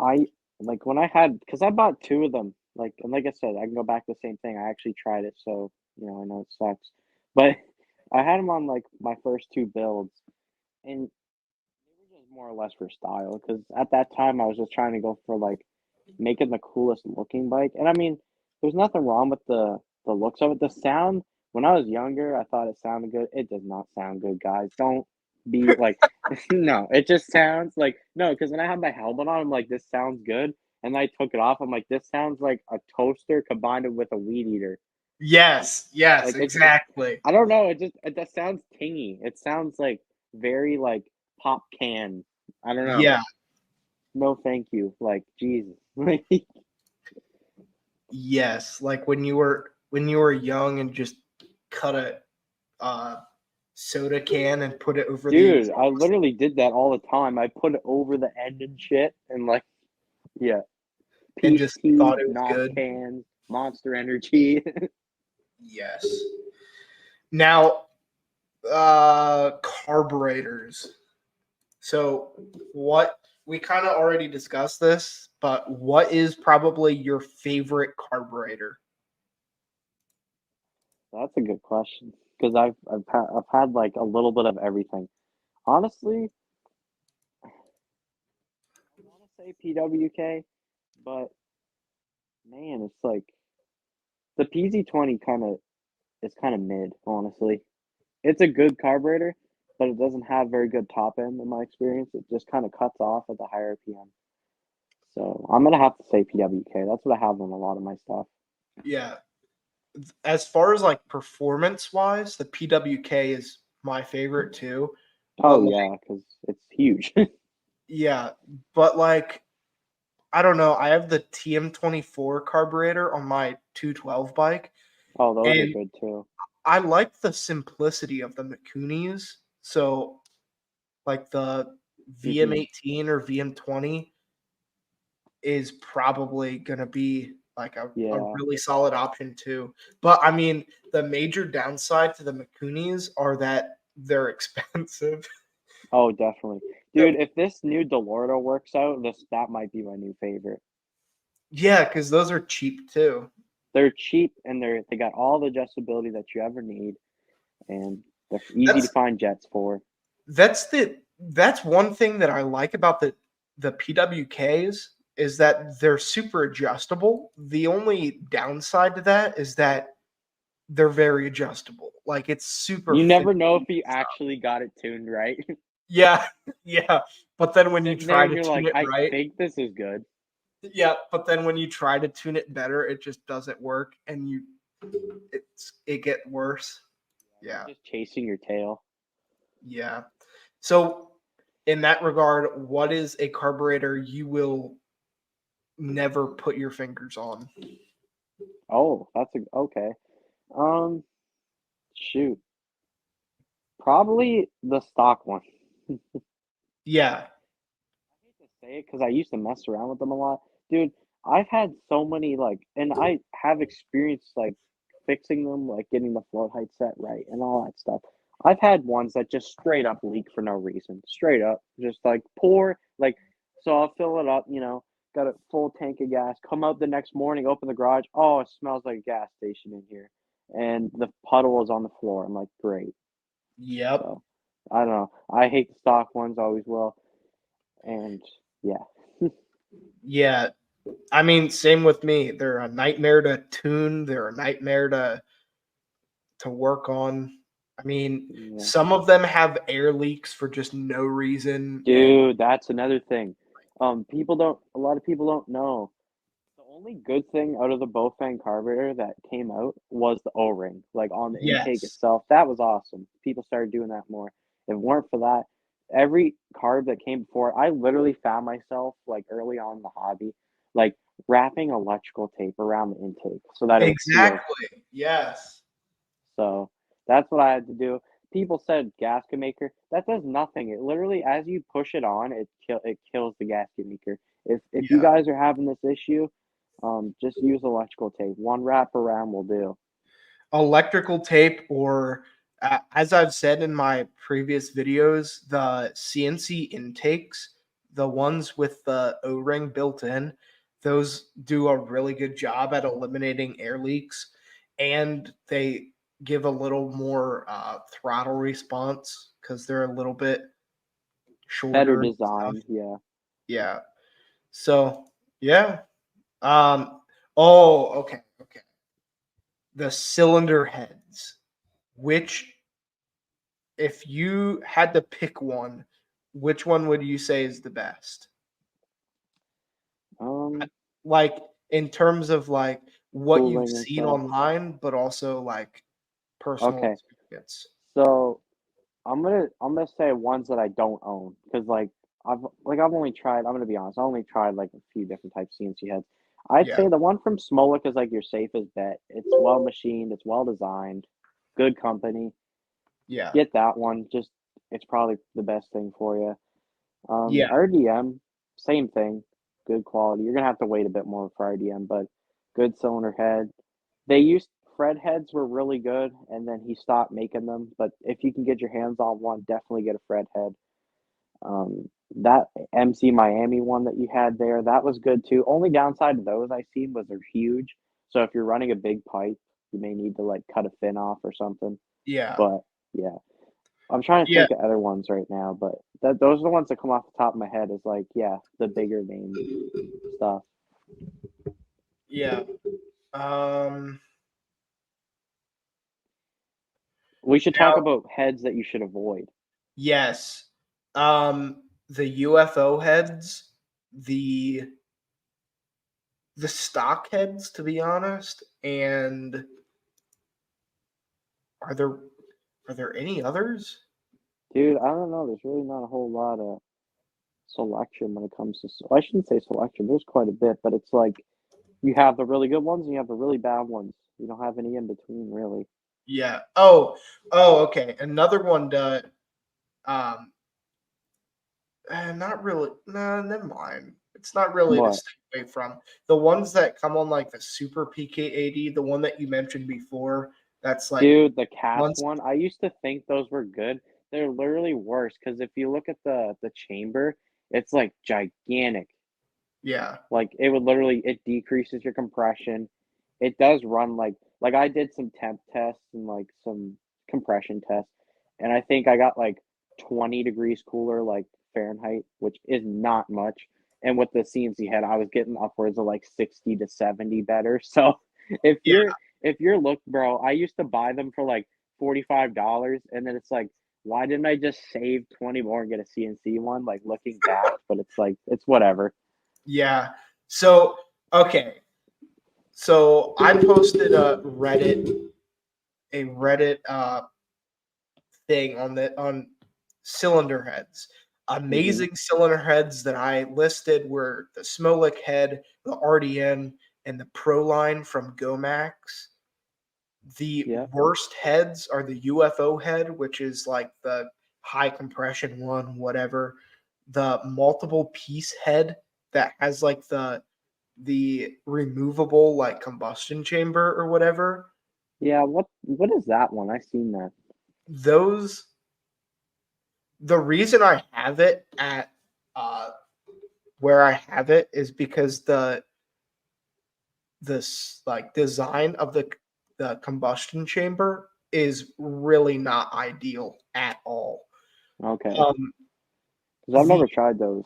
I like when I had because I bought two of them. And like I said, I can go back to the same thing. I actually tried it, so I know it sucks. But I had them on like my first two builds, and they were just more or less for style. Because at that time, I was just trying to go for like making the coolest looking bike. And I mean, there's nothing wrong with the looks of it. The sound, when I was younger, I thought it sounded good. It does not sound good, guys. Don't be like, no, it just sounds like, no, because when I had my helmet on, I'm like, this sounds good. And I took it off. I'm like, this sounds like a toaster combined with a weed eater. Yes, yes, Like exactly. I don't know. It just sounds tingy. It sounds like very like pop can. I don't know. Yeah. no, thank you. Like Jesus. Yes, like when you were young and just cut a uh, soda can and put it over the Dude, I exhaust literally did that all the time. I put it over the end and shit, and like, yeah, and peace just tea, thought it was knob good. cans, Monster Energy. Yes. Now, carburetors. So, what we kind of already discussed this, but what is probably your favorite carburetor? That's a good question because I've had like a little bit of everything. Honestly, I want to say PWK, but man, it's like the PZ20 kind of is kind of mid. Honestly, it's a good carburetor, but it doesn't have very good top end in my experience. It just kind of cuts off at the higher RPM. So I'm gonna have to say PWK. That's what I have on a lot of my stuff. Yeah. As far as like performance wise, the PWK is my favorite too. Oh But like, yeah, because it's huge. yeah, but like I don't know. I have the TM24 carburetor on my 212 bike, Oh, those are and good too. I like the simplicity of the Mikunis. So, like the Hmm. VM18 or VM20 is probably going to be like a Yeah. really solid option too. But I mean, the major downside to the Mikunis are that they're expensive. Oh, definitely. Dude, if this new Delorto works out, this that might be my new favorite. Yeah, because those are cheap too. They're cheap and they got all the adjustability that you ever need, and they're easy to That's find jets for. that's one thing that I like about the PWKs is that they're super adjustable. The only downside to that is that they're very adjustable. Like it's super You never know if finicky you stuff. actually got it tuned right. Yeah, yeah. But then when you Sitting there try and to you're tune like, it I right, think this is good. yeah. But then when you try to tune it better, it just doesn't work, and it get worse. You're Yeah, just chasing your tail. yeah. So in that regard, what is a carburetor you will never put your fingers on? Oh, that's a okay. Um, shoot. Probably the stock one. Yeah. I hate to say it because I used to mess around with them a lot. Dude, I've had so many like and I have experience like fixing them, like getting the float height set right and all that stuff. I've had ones that just straight up leak for no reason. Straight up. Just like pour like so I'll fill it up, got a full tank of gas, come out the next morning, open the garage. Oh, it smells like a gas station in here. And the puddle is on the floor. I'm like, great. Yep. So I don't know. I hate the stock ones, always will. And yeah. Yeah. I mean, same with me. They're a nightmare to tune. They're a nightmare to work on. I mean, Yeah. some of them have air leaks for just no reason. And Dude, that's another thing. A lot of people don't know. The only good thing out of the Bofang carburetor that came out was the O-ring, like on the intake yes, itself. That was awesome. People started doing that more. If it weren't for that, every carb that came before, I literally found myself like early on in the hobby, like wrapping electrical tape around the intake so that it would seal. exactly. Yes. So that's what I had to do. People said gasket maker. That does nothing. It literally, as you push it on, it kills the gasket maker. If you Yeah. guys are having this issue, just use electrical tape. One wrap around will do. Electrical tape, or as I've said in my previous videos, the CNC intakes, the ones with the O-ring built in, those do a really good job at eliminating air leaks, and they give a little more throttle response because they're a little bit Better shorter and stuff. designed, yeah. Yeah. So yeah. Um. Oh, okay. Okay. The cylinder heads. Which, if you had to pick one, which one would you say is the best? Um, Like in terms of like what you've Cooling and seen stuff. online, but also like personal Okay, experience. so I'm gonna say ones that I don't own because like I've only tried. I'm gonna be honest. I only tried like a few different types of CNC heads. I'd Yeah, say the one from Smolik is like your safest bet. It's well machined. It's well designed. Good company. yeah, Get that one. Just it's probably the best thing for you. yeah, RDM, same thing. Good quality. You're gonna have to wait a bit more for RDM, but good cylinder head. They used Fred heads were really good, and then he stopped making them. But if you can get your hands on one, definitely get a Fred head. That MC Miami one that you had there, that was good too. Only downside to those I seen was they're huge. So if you're running a big pipe, you may need to like cut a fin off or something. yeah, But yeah, I'm trying to yeah, think of other ones right now, but those are the ones that come off the top of my head is like, yeah, the bigger name stuff. yeah. Um, We should talk now, about heads that you should avoid. yes. The UFO heads, the stock heads, to be honest, and are there any others? Dude, I don't know. There's really not a whole lot of selection when it comes to, I shouldn't say selection. There's quite a bit, but it's like you have the really good ones and you have the really bad ones. You don't have any in between, really. Yeah. Oh, okay. Another one that um not really. No, never mind. It's not really to What? stay away from. The ones that come on like the Super PK80, the one that you mentioned before, that's like Dude, the cast once. one, I used to think those were good. They're literally worse because if you look at the chamber, it's like gigantic. Yeah. Like it would literally it decreases your compression. It does run like I did some temp tests and like some compression tests, and I think I got like 20 degrees cooler like Fahrenheit, which is not much. And with the CNC head, I was getting upwards of like 60 to 70 better. So if Yeah. you're if you're look, bro, I used to buy them for like $45 and then it's like why didn't I just save 20 more and get a CNC one? Like looking back, but it's like it's whatever. Yeah. So, okay. So I posted a Reddit thing on the on cylinder heads. Hmm. Amazing cylinder heads that I listed were the Smolik head, the RDN, and the Pro line from Gomax. The Yeah. worst heads are the UFO head, which is like the high compression one, whatever. The multiple piece head that has like the removable like combustion chamber or whatever. Yeah, what is that one? I seen that. Those the reason I have it at uh where I have it is because this like design of the combustion chamber is really not ideal at all. Okay. Um, Because I've the never tried those.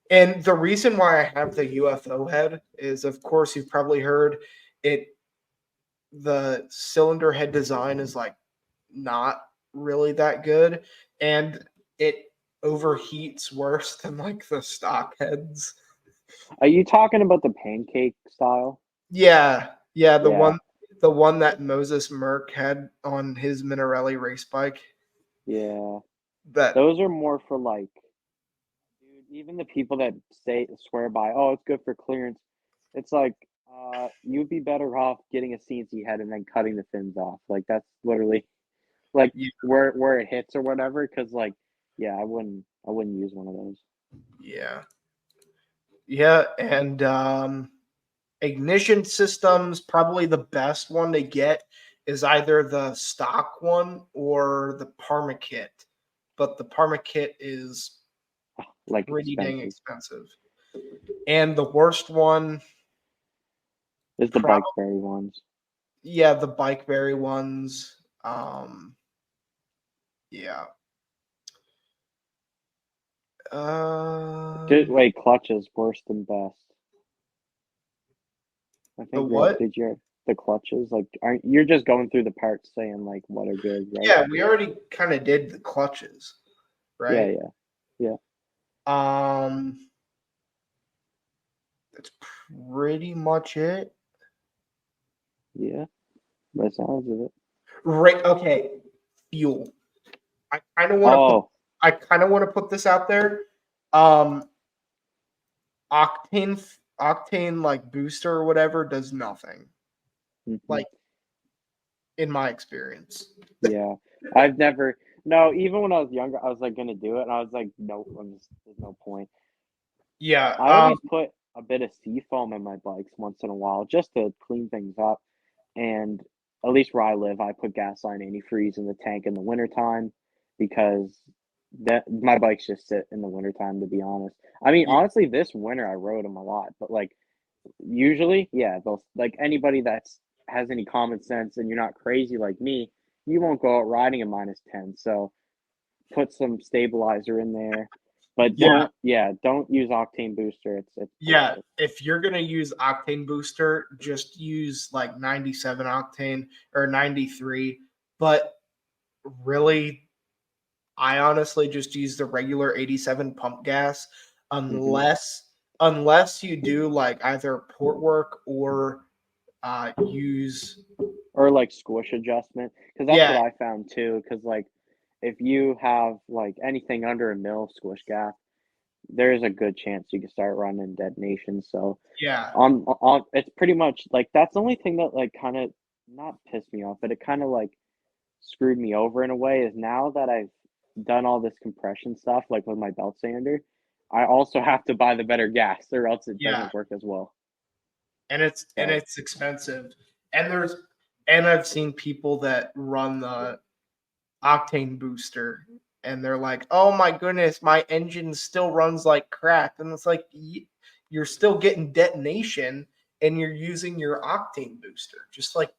and the reason why I have the UFO head is, of course, you've probably heard it. The cylinder head design is like not really that good, and it overheats worse than like the stock heads. Are you talking about the pancake style? Yeah, yeah, Yeah, the one that Moses Merck had on his Minarelli race bike. yeah. That Those are more for like, dude, even the people that say swear by, oh, it's good for clearance. It's like, you'd be better off getting a CNC head and then cutting the fins off. Like that's literally like yeah, where it hits or whatever. Because like, yeah, I wouldn't use one of those. yeah, yeah, and ignition systems, probably the best one to get is either the stock one or the Parma kit, but the Parma kit is Like pretty dang expensive. expensive. And the worst one, Is the probably, bike berry ones. yeah, the Bikeberry ones. Um, yeah. Did, Um, wait, clutches worse than best. I the think what? did your the clutches like aren't you're just going through the parts saying like what are good, right? Yeah, we already kind of did the clutches, Yeah, right? yeah, yeah, Um, that's pretty much it. yeah. By the sounds of it. Right. Okay. Fuel. I kind of want to put Oh, I kind of want to put this out there. Um, octane like booster or whatever does nothing. Mhm. Like in my experience. Yeah. I've never no, even when I was younger, I was, like, gonna do it, and I was like, "Nope, there's no point." Yeah. I always put a bit of seafoam in my bikes once in a while just to clean things up, and at least where I live, I put gasoline antifreeze in the tank in the wintertime because that my bikes just sit in the wintertime, to be honest. I mean, Yeah. honestly, this winter I rode them a lot, but, like, usually, yeah, they'll like, anybody that's has any common sense and you're not crazy like me, you won't go out riding a -10, so put some stabilizer in there, but Yeah. don't use octane booster, it's Yeah, bullshit. if you're gonna use octane booster, just use like 97 octane or 93. But really, I honestly just use the regular 87 pump gas, Mhm. unless you do like either port work or use Or, like, squish adjustment, because that's what yeah, I found too. Because like, if you have, like, anything under a mil squish gap, there's a good chance you can start running detonation, so, yeah, on it's pretty much like, that's the only thing that, like, kinda not pissed me off, but it kinda, like, screwed me over in a way is now that I've done all this compression stuff, like, with my belt sander, I also have to buy the better gas or else it yeah. doesn't work as well, And so it's expensive. And and I've seen people that run the octane booster and they're like, "Oh my goodness, my engine still runs like crap." And it's like you're still getting detonation and you're using your octane booster. Just like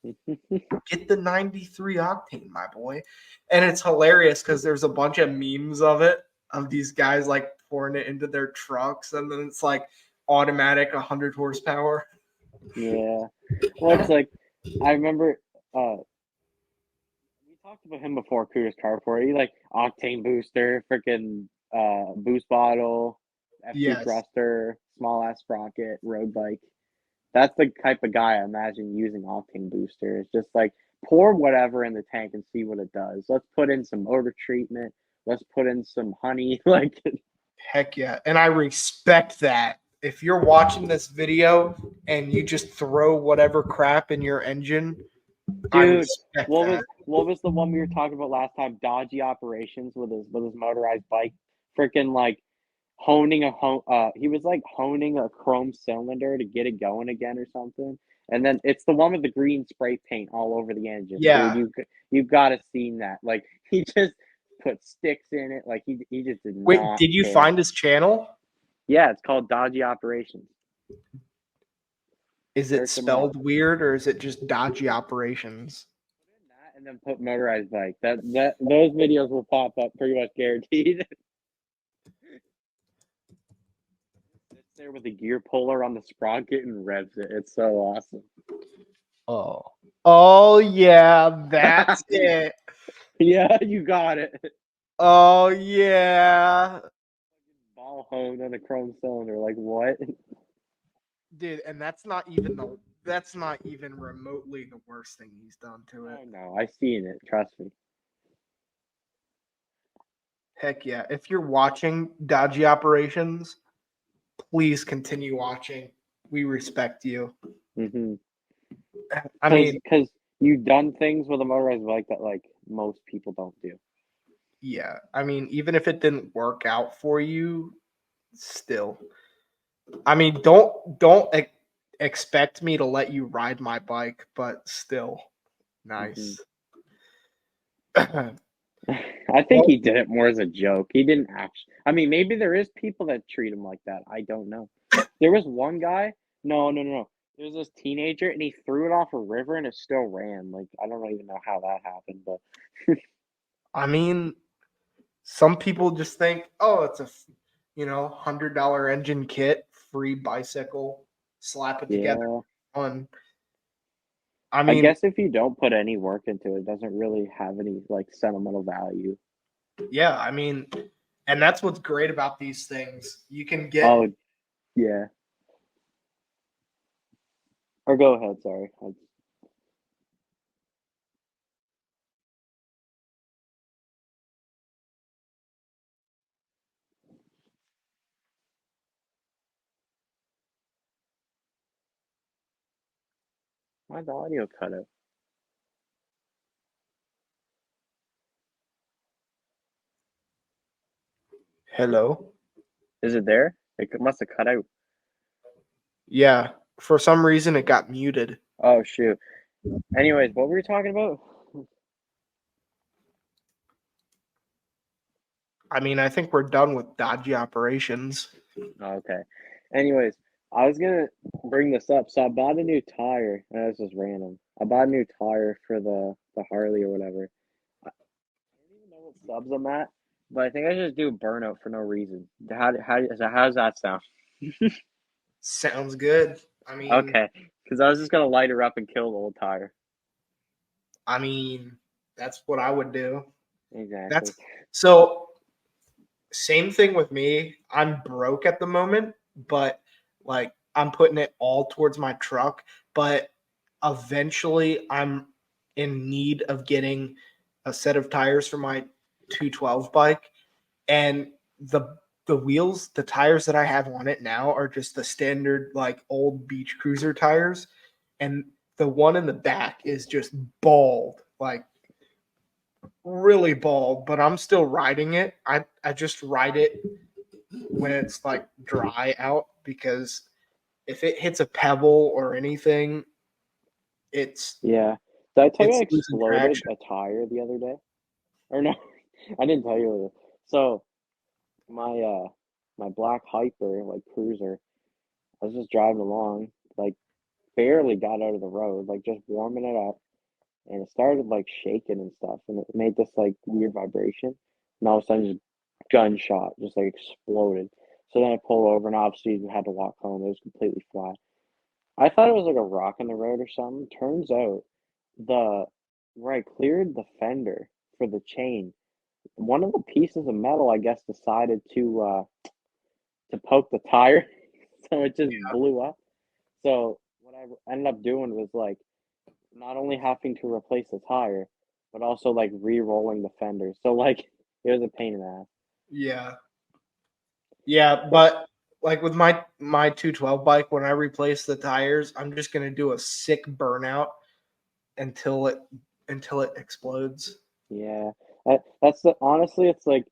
get the 93 octane, my boy. And it's hilarious cuz there's a bunch of memes of it of these guys like pouring it into their trucks and then it's like automatic 100 horsepower. yeah. Well, it's like I remember, uh we talked about him before, Cruise Carport. He like octane booster, freaking boost bottle, F2 Yes. thruster, small ass sprocket, road bike. That's the type of guy I imagine using octane booster. It's just like pour whatever in the tank and see what it does. Let's put in some motor treatment. Let's put in some honey. Like, Heck yeah. And I respect that. If you're watching this video and you just throw whatever crap in your engine, I dude, respect that. what was the one we were talking about last time? Dodgy operations with his motorized bike. Freaking like he was like honing a chrome cylinder to get it going again or something. And then it's the one with the green spray paint all over the engine, dude. Yeah. You've got to seen that. Like he just put sticks in it. Like he just did Wait, not did you care. find his channel? Yeah, it's called Dodgy Operations. Is it Search him up. spelled weird or is it just dodgy operations? Put in that and then put motorized bike. That those videos will pop up pretty much guaranteed. Sits there with a gear puller on the sprocket and revs it. It's so awesome. Oh. Oh yeah, that's it. Yeah, you got it. Oh yeah. Ball honed on a chrome cylinder. Like what? Dude, and that's not even remotely the worst thing he's done to it. Oh no, I seen it. Trust me. Heck yeah. If you're watching Dodgy Operations, please continue watching. We respect you. Mm-hmm. I mean, Cause you've done things with a motorized bike that like most people don't do. yeah. I mean, even if it didn't work out for you, still. I mean, expect me to let you ride my bike, but still. Mm-hmm. Nice. I think Well, he did it more as a joke. He didn't actually. I mean, maybe there is people that treat him like that. I don't know. There was one guy. No, no, no, no. There was this teenager, and he threw it off a river, and it still ran. Like I don't even know how that happened, but I mean, some people just think, oh, it's a $100 engine kit, free bicycle, slap it together, yeah. fun. I I mean, guess if you don't put any work into it, it doesn't really have any like sentimental value. yeah, I mean, and that's what's great about these things. You can get Oh yeah. Or go ahead. Sorry. Why'd the audio cut out? Hello? Is it there? Must have cut out. Yeah, for some reason it got muted. Oh shoot. Anyways, what were we talking about? I mean, I think we're done with dodgy operations. Oh, okay. Anyways, I was gonna bring this up. So I bought a new tire. That's just random. I bought a new tire for the Harley or whatever. I don't even know what subs I'm at, but I think I just do a burnout for no reason. How does that sound? Sounds good. I mean, Okay, because I was just gonna light her up and kill the old tire. I mean, that's what I would do. Exactly. That's so same thing with me. I'm broke at the moment, but like I'm putting it all towards my truck, but eventually I'm in need of getting a set of tires for my 212 bike, and the wheels, the tires that I have on it now are just the standard like old beach cruiser tires, and the one in the back is just bald, like really bald, but I'm still riding it. I just ride it when it's like dry out because if it hits a pebble or anything, it's Yeah. Did I tell you I it's losing exploded traction. a tire the other day? Or no, I didn't tell you. So my my black hyper like cruiser, I was just driving along, like barely got out of the road, like just warming it up, and it started like shaking and stuff, and it made this like weird vibration, and all of a sudden just gunshot just like exploded. So then I pulled over and obviously had to walk home. It was completely flat. I thought it was like a rock in the road or something. Turns out the where I cleared the fender for the chain, one of the pieces of metal I guess decided to poke the tire, so it just blew up. So what I ended up doing was like not only having to replace the tire, but also like re-rolling the fender. So like it was a pain in the ass. Yeah. Yeah, But but like with my 212 bike, when I replace the tires, I'm just gonna do a sick burnout until it explodes. yeah, that's the honestly, it's like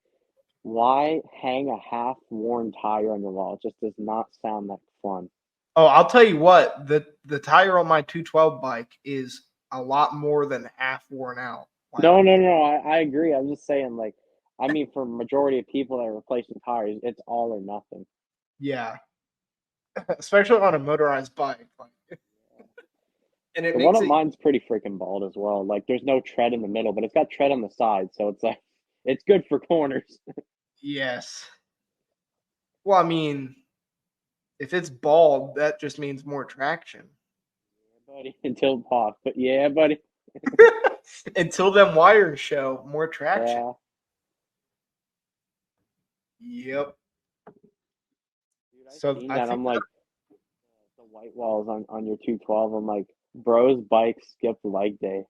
why hang a half-worn tire on your wall? It just does not sound that fun. Oh, I'll tell you what, the tire on my 212 bike is a lot more than half worn out. Like, No, no, no. I agree. I'm just saying, like, I mean, for majority of people that are replacing tires, it's all or nothing. yeah, especially on a motorized bike. Like, and it The one makes of it mine's pretty freaking bald as well. Like, there's no tread in the middle, but it's got tread on the side, so it's like it's good for corners. yes. Well, I mean, if it's bald, that just means more traction. Buddy, until it pops. But yeah, buddy. Until them wires show more traction. Yeah, Yep. dude, I So seen I that. think I'm like the white walls on your 212. I'm like, bro's bike skipped leg day.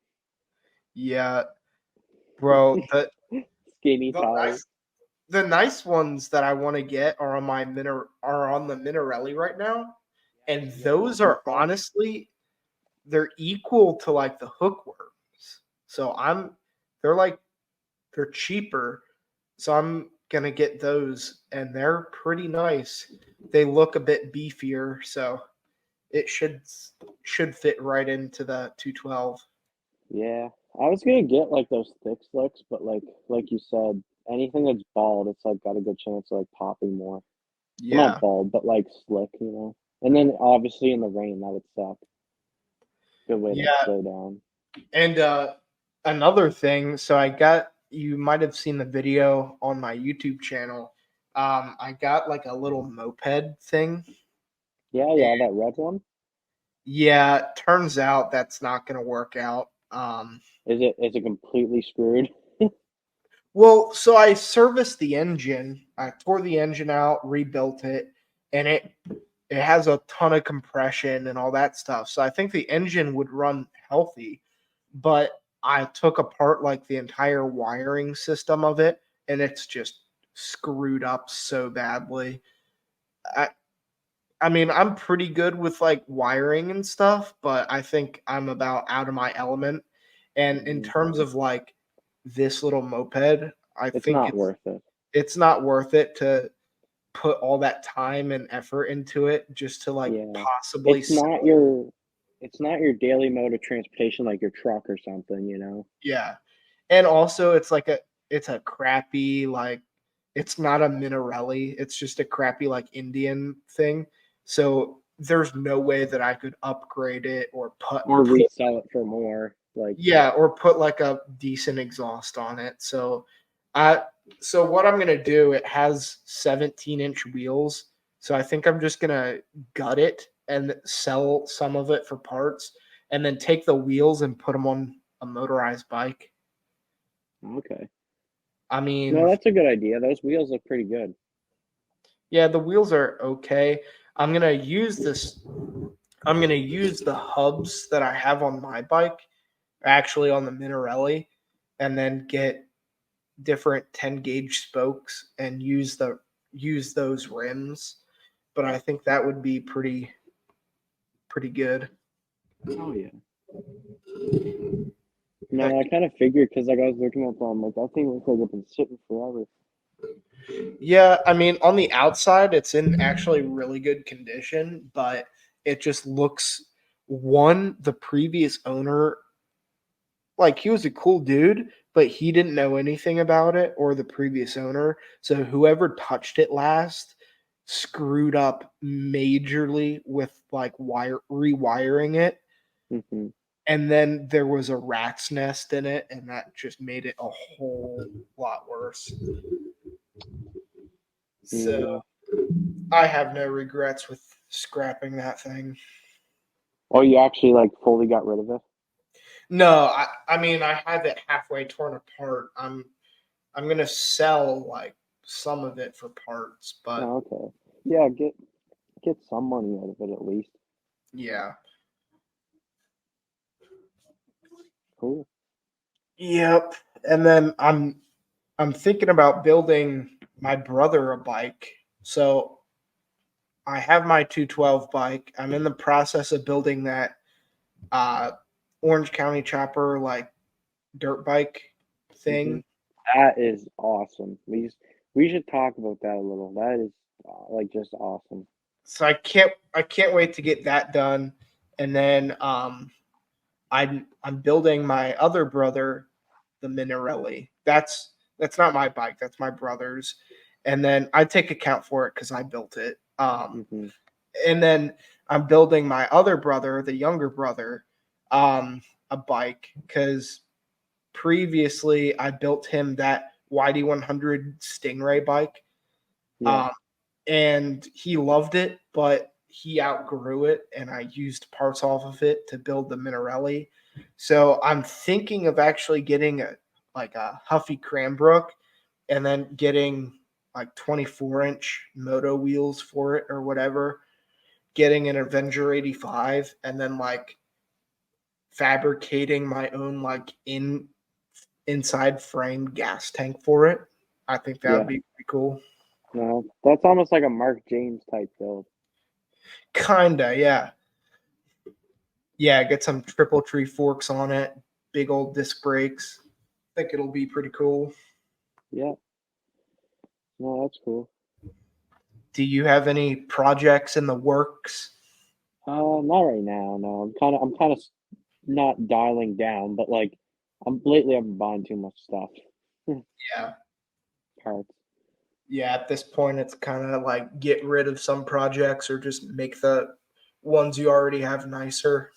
yeah, bro. Skinny The tires. nice the nice ones that I want to get are on are on the Minarelli right now, and Yeah, yeah, the those are 212. honestly they're equal to like the hookworms. So they're like they're cheaper. So I'm gonna get those, and they're pretty nice. They look a bit beefier, so it should fit right into the 212. Yeah, I was gonna get like those thick slicks, but like you said, anything that's bald, it's like got a good chance of like popping more. Well, not Yeah, bald, but like slick, you know. And then obviously in the rain, that would suck. Good way to yeah, slow down. and another thing. So I got you might have seen the video on my YouTube channel. I got like a little moped thing. Yeah, And yeah, that red one. yeah, turns out that's not going to work out. Is it completely screwed? Well, so I serviced the engine. I tore the engine out, rebuilt it, and it has a ton of compression and all that stuff. So I think the engine would run healthy, but I took apart like the entire wiring system of it, and it's just screwed up so badly. I I mean, I'm pretty good with like wiring and stuff, but I think I'm about out of my element. And in Mhm. terms of like this little moped, I It's think not worth it. it's not worth it to put all that time and effort into it just to like Yeah. possibly It's sell not it. your it's not your daily mode of transportation like your truck or something, you know? Yeah. And also it's a crappy like it's not a Minarelli. It's just a crappy like Indian thing. So there's no way that I could upgrade it or Or put resell it for more. Like, yeah, or put like a decent exhaust on it. I so what I'm gonna do, it has 17-inch wheels. So I think I'm just gonna gut it and sell some of it for parts and then take the wheels and put them on a motorized bike. okay. I No, mean, that's a good idea. Those wheels look pretty good. yeah, the wheels are okay. I'm gonna use this. I'm gonna use the hubs that I have on my bike, actually on the Minarelli, and then get different 10 gauge spokes and use those rims. But I think that would be pretty good. Oh yeah. No, I kind of figured because like I was looking at them, like that thing looks like it's been sitting forever. Yeah, I mean, on the outside, it's in actually really good condition, but it just looks one, the previous owner, like he was a cool dude, but he didn't know anything about it or the previous owner. So whoever touched it last screwed up majorly with like rewiring it. Hmm. And then there was a rat's nest in it, and that just made it a whole lot worse. So Yeah. I have no regrets with scrapping that thing. Oh, you actually like fully got rid of it? No, I mean I have it halfway torn apart. I'm gonna sell like some of it for parts, but Oh, okay. Yeah, get some money out of it at least. yeah. Cool. Yep. And then I'm thinking about building my brother a bike. So I have my 212 bike. I'm in the process of building that uh Orange County Chopper like dirt bike Hmm. thing. That is awesome. We should talk about that a little. That is like just awesome. So I can't wait to get that done. And then I'm building my other brother the Minarelli. That's not my bike, that's my brother's. And then I take account for it because I built it. Hmm. And then I'm building my other brother, the younger brother, a bike because previously I built him that YD100 Stingray bike, Yeah, um, and he loved it, but he outgrew it, and I used parts off of it to build the Minarelli. So I'm thinking of actually getting a Huffy Cranbrook, and then getting like 24-inch moto wheels for it or whatever, getting an Avenger 85, and then like fabricating my own like inside frame gas tank for it. I think that would yeah. be pretty cool. No, that's almost like a Mark James type build. Kinda, yeah. Yeah, get some triple tree forks on it, big old disc brakes. I think it'll be pretty cool. Yeah, no, that's cool. Do you have any projects in the works? Not right now. No, I'm kind of not dialing down, but like, I've been buying too much stuff. Yeah. Parts. Yeah, at this point it's kind of like get rid of some projects or just make the ones you already have nicer.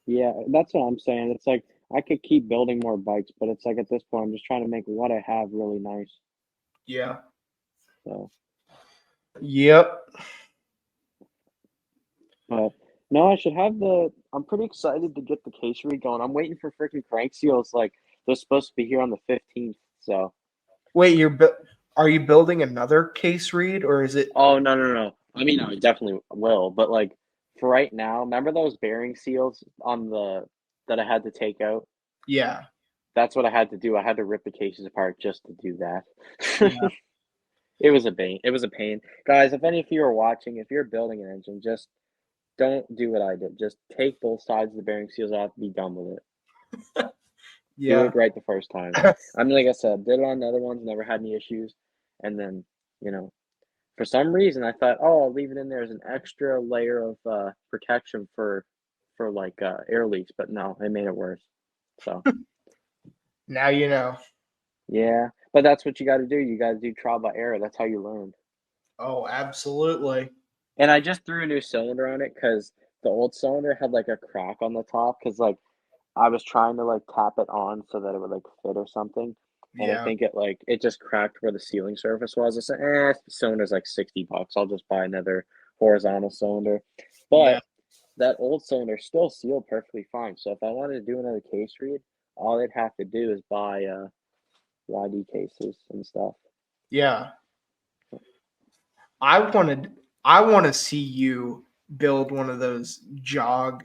Yeah, that's what I'm saying. It's like I could keep building more bikes, but it's like at this point, I'm just trying to make what I have really nice. Yeah. So, Yep. but no, I should have the. I'm pretty excited to get the casery going. I'm waiting for freaking crank seals. Like they're supposed to be here on the 15th. So, Wait, are you building another case read or is it oh no, no, no. I mean, I definitely will, but like for right now, remember those bearing seals on the that I had to take out? yeah. That's what I had to do. I had to rip the cases apart just to do that. Yeah. It was a pain. It was a pain. Guys, if any of you are watching, if you're building an engine, just don't do what I did. Just take both sides of the bearing seals off and be done with it. Do Yeah. it right the first time. I mean, like I said, did it on the other ones, never had any issues. And then, you know, for some reason I thought, oh, I'll leave it in there as an extra layer of protection for like air leaks, but no, it made it worse. So Now you know. yeah. But that's what you gotta do. You gotta do trial by error. That's how you learn. Oh, absolutely. And I just threw a new cylinder on it because the old cylinder had like a crack on the top because like I was trying to like tap it on so that it would like fit or something. And I Yeah. think it just cracked where the sealing surface was. I said, the cylinder's like $60. I'll just buy another horizontal cylinder. Yeah. But that old cylinder still sealed perfectly fine. So if I wanted to do another case read, all they'd have to do is buy YD cases and stuff. Yeah. I wanted I want to see you build one of those jog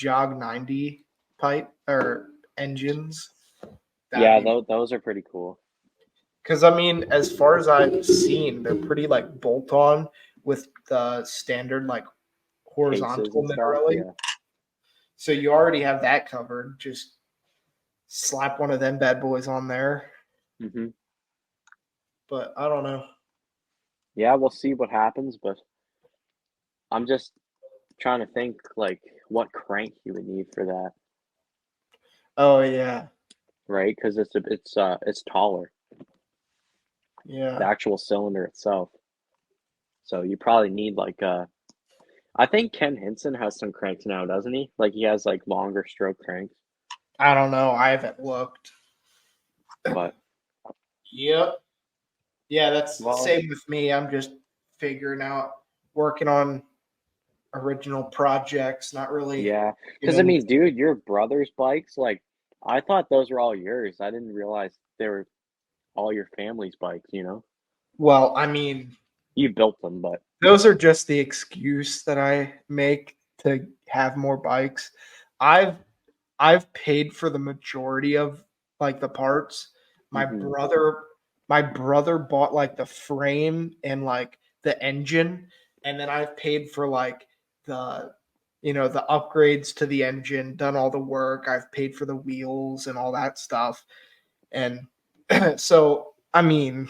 90 pipe or engines. That'd Yeah, be those are pretty cool. because I mean, as far as I've seen, they're pretty like bolt on with the standard like Cases horizontal and stuff. minerally. Yeah. So you already have that covered. Just slap one of them bad boys on there. hmm But I don't know. Yeah, we'll see what happens, but I'm just trying to think like what crank you would need for that, Oh yeah, right? Because it's taller, the yeah. actual cylinder itself. So you probably need like I think Ken Henson has some cranks now, doesn't he? Like he has like longer stroke cranks, I don't know. I haven't looked. but Yep. Yeah, that's well, same with me. I'm just figuring out, working on original projects, not really yeah. Because I doing. mean, dude, your brother's bikes, like I thought those were all yours. I didn't realize they were all your family's bikes, you know? Well, I mean, You built them, but those are just the excuse that I make to have more bikes. I've I've paid for the majority of like the parts. My hmm brother my brother bought like the frame and like the engine, and then I've paid for like the the upgrades to the engine, done all the work. I've paid for the wheels and all that stuff. And so I mean,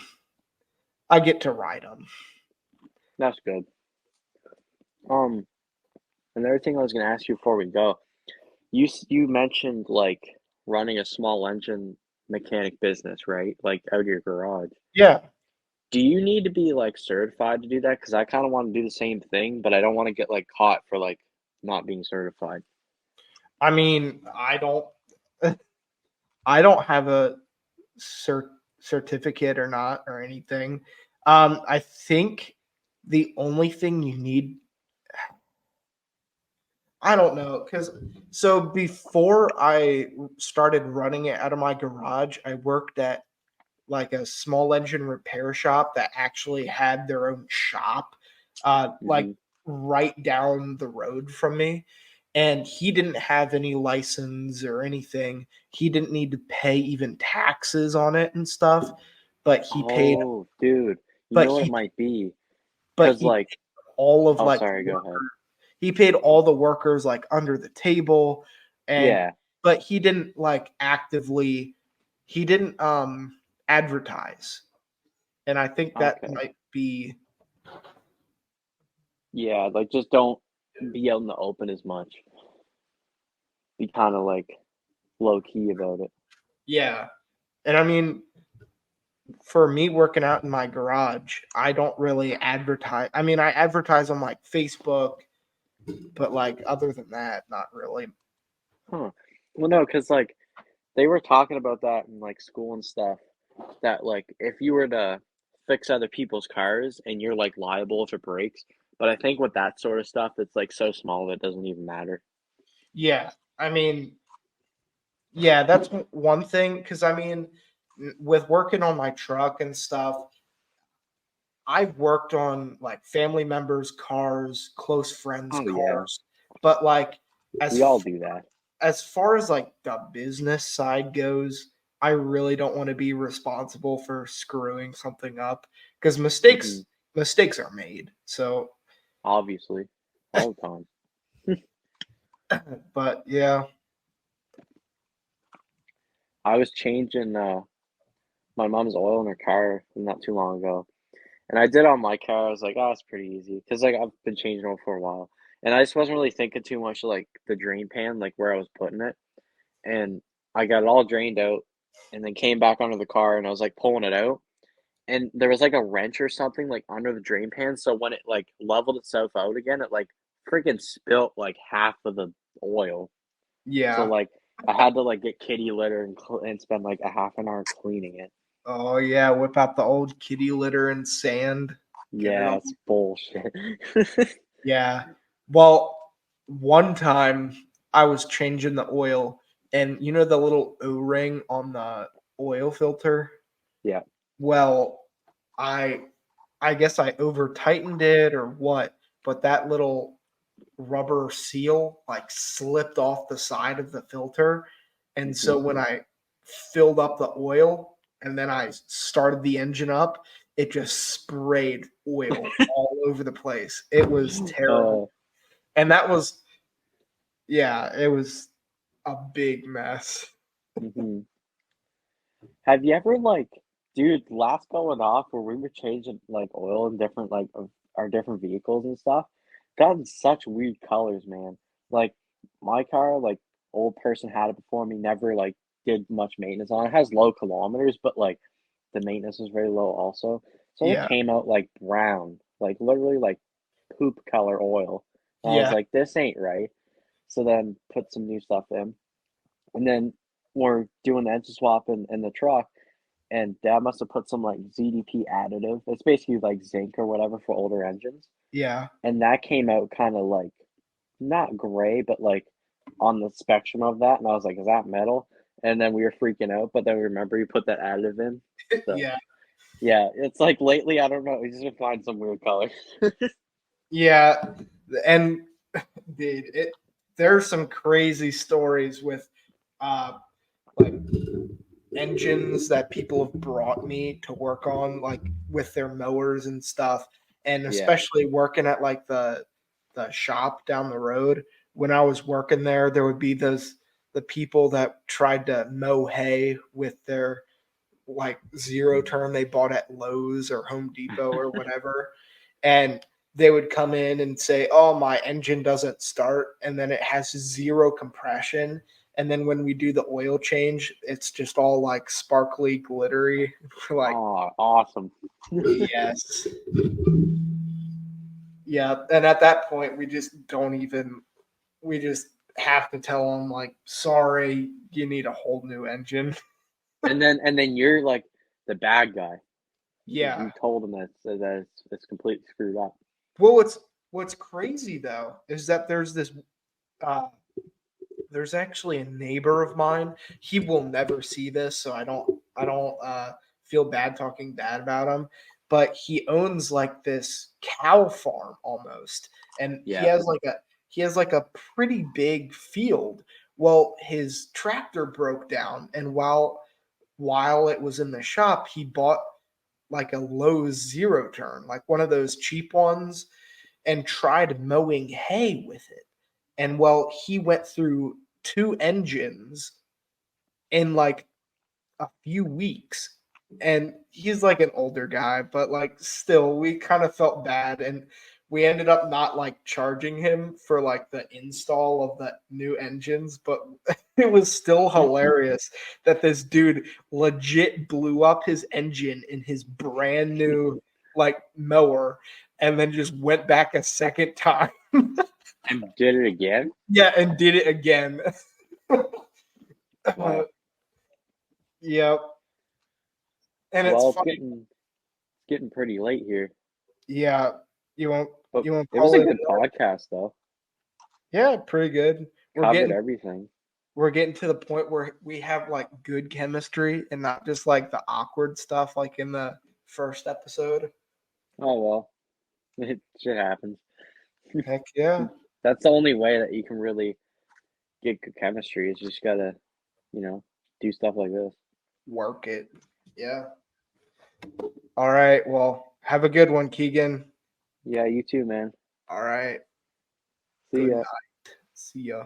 I get to ride them. that's good. Um, Another thing I was gonna ask you before we go, you mentioned like running a small engine mechanic business, right? Like out of your garage. Yeah. Do you need to be like certified to do that? Because I kind of want to do the same thing, but I don't want to get like caught for like not being certified. I mean, I don't have a certificate or not or anything. I think the only thing you need, I don't know, because so before I started running it out of my garage, I worked at like a small engine repair shop that actually had their own shop, like hmm right down the road from me. And he didn't have any license or anything. He didn't need to pay even taxes on it and stuff. But he paid, Oh, dude, you but know what it he, might be? but Because he like, paid all of oh, like sorry, go ahead. he paid all the workers like under the table, and Yeah. but he didn't like actively, he didn't advertise. And I think that Okay. might be, Yeah, like just don't be out in the open as much. Be kind of like low key about it. yeah. And I mean, for me working out in my garage, I don't really advertise. I mean, I advertise on like Facebook, but like other than that, not really. Huh. Well, no, because like they were talking about that in like school and stuff. That like if you were to fix other people's cars and you're like liable if it breaks. But I think with that sort of stuff, it's like so small that it doesn't even matter. Yeah. I mean, yeah, that's one thing. Cause I mean, with working on my truck and stuff, I've worked on like family members' cars, close friends' Oh yeah, cars, but like we as all f- do that. as far as like the business side goes, I really don't want to be responsible for screwing something up because Hmm. mistakes are made. So, Obviously, all the time. but yeah, I was changing my mom's oil in her car not too long ago, and I did on my car. I was like, "Oh, it's pretty easy," because like I've been changing oil for a while, and I just wasn't really thinking too much of, like the drain pan, like where I was putting it, and I got it all drained out, and then came back under the car, and I was like pulling it out, and there was like a wrench or something like under the drain pan, so when it like leveled itself out again, it like freaking spilt like half of the oil. So yeah. like I had to like get kitty litter and spend like a half an hour cleaning it. Oh yeah, whip out the old kitty litter and sand, get it Yeah, all. it's bullshit. Yeah. Well, one time I was changing the oil, and you know the little O-ring on the oil filter? Yeah. Well, I I guess I over tightened it or what, but that little rubber seal like slipped off the side of the filter. And Hmm. so when I filled up the oil and then I started the engine up, it just sprayed oil all over the place. It was terrible. Uh, And that was, yeah, it was a big mess. hmm. Have you ever like, dude, last going off where we were changing like oil in different like of our different vehicles and stuff, gotten such weird colors, man. Like my car, like old person had it before me, never like did much maintenance on it. It has low kilometers, but like the maintenance is very low also. So it Yeah. came out like brown, like literally like poop color oil. And I was Yeah. like, this ain't right. So then put some new stuff in. And then we're doing the engine swap in the truck, and Dad must have put some like ZDP additive. It's basically like zinc or whatever for older engines. Yeah. And that came out kind of like not gray, but like on the spectrum of that. And I was like, is that metal? And then we were freaking out, but then we remember you put that additive in. So Yeah. yeah, it's like lately, I don't know, we just been finding some weird color. Yeah. And dude, there's some crazy stories with uh like engines that people have brought me to work on, like with their mowers and stuff, and Yeah. especially working at like the shop down the road. When I was working there, there would be the people that tried to mow hay with their like zero turn they bought at Lowe's or Home Depot or whatever, and they would come in and say, "Oh, my engine doesn't start," and then it has zero compression. And then when we do the oil change, it's just all like sparkly, glittery. We're like, Oh, awesome. yes, yeah. And at that point, we just don't even. We just have to tell them like, "Sorry, you need a whole new engine." And then you're like the bad guy because Yeah. you told him that it's completely screwed up. Well, what's crazy though is that uh, there's actually a neighbor of mine. He will never see this, so I don't feel bad talking bad about him. But he owns like this cow farm almost, and Yeah. he has like a pretty big field. Well, his tractor broke down, and while it was in the shop, he bought like a Lowe's zero turn, like one of those cheap ones, and tried mowing hay with it. And well, he went through two engines in like a few weeks. And he's like an older guy, but like still, we kind of felt bad. And we ended up not like charging him for like the install of the new engines, but it was still hilarious that this dude legit blew up his engine in his brand new like mower and then just went back a second time. And did it again? Yeah, and did it again. Wow. Yep. And it's Well, it's funny. getting pretty late here, Yeah, but you won't it was call a it a good day. podcast though. Yeah, pretty good. We're Covered getting everything. we're getting to the point where we have like good chemistry and not just like the awkward stuff like in the first episode. Oh well, it shit happens. Heck yeah. That's the only way that you can really get good chemistry is you just gotta, you know, do stuff like this. work it. Yeah. All right. Well, have a good one, Keegan. Yeah, you too, man. All right. See Good ya. night. See ya.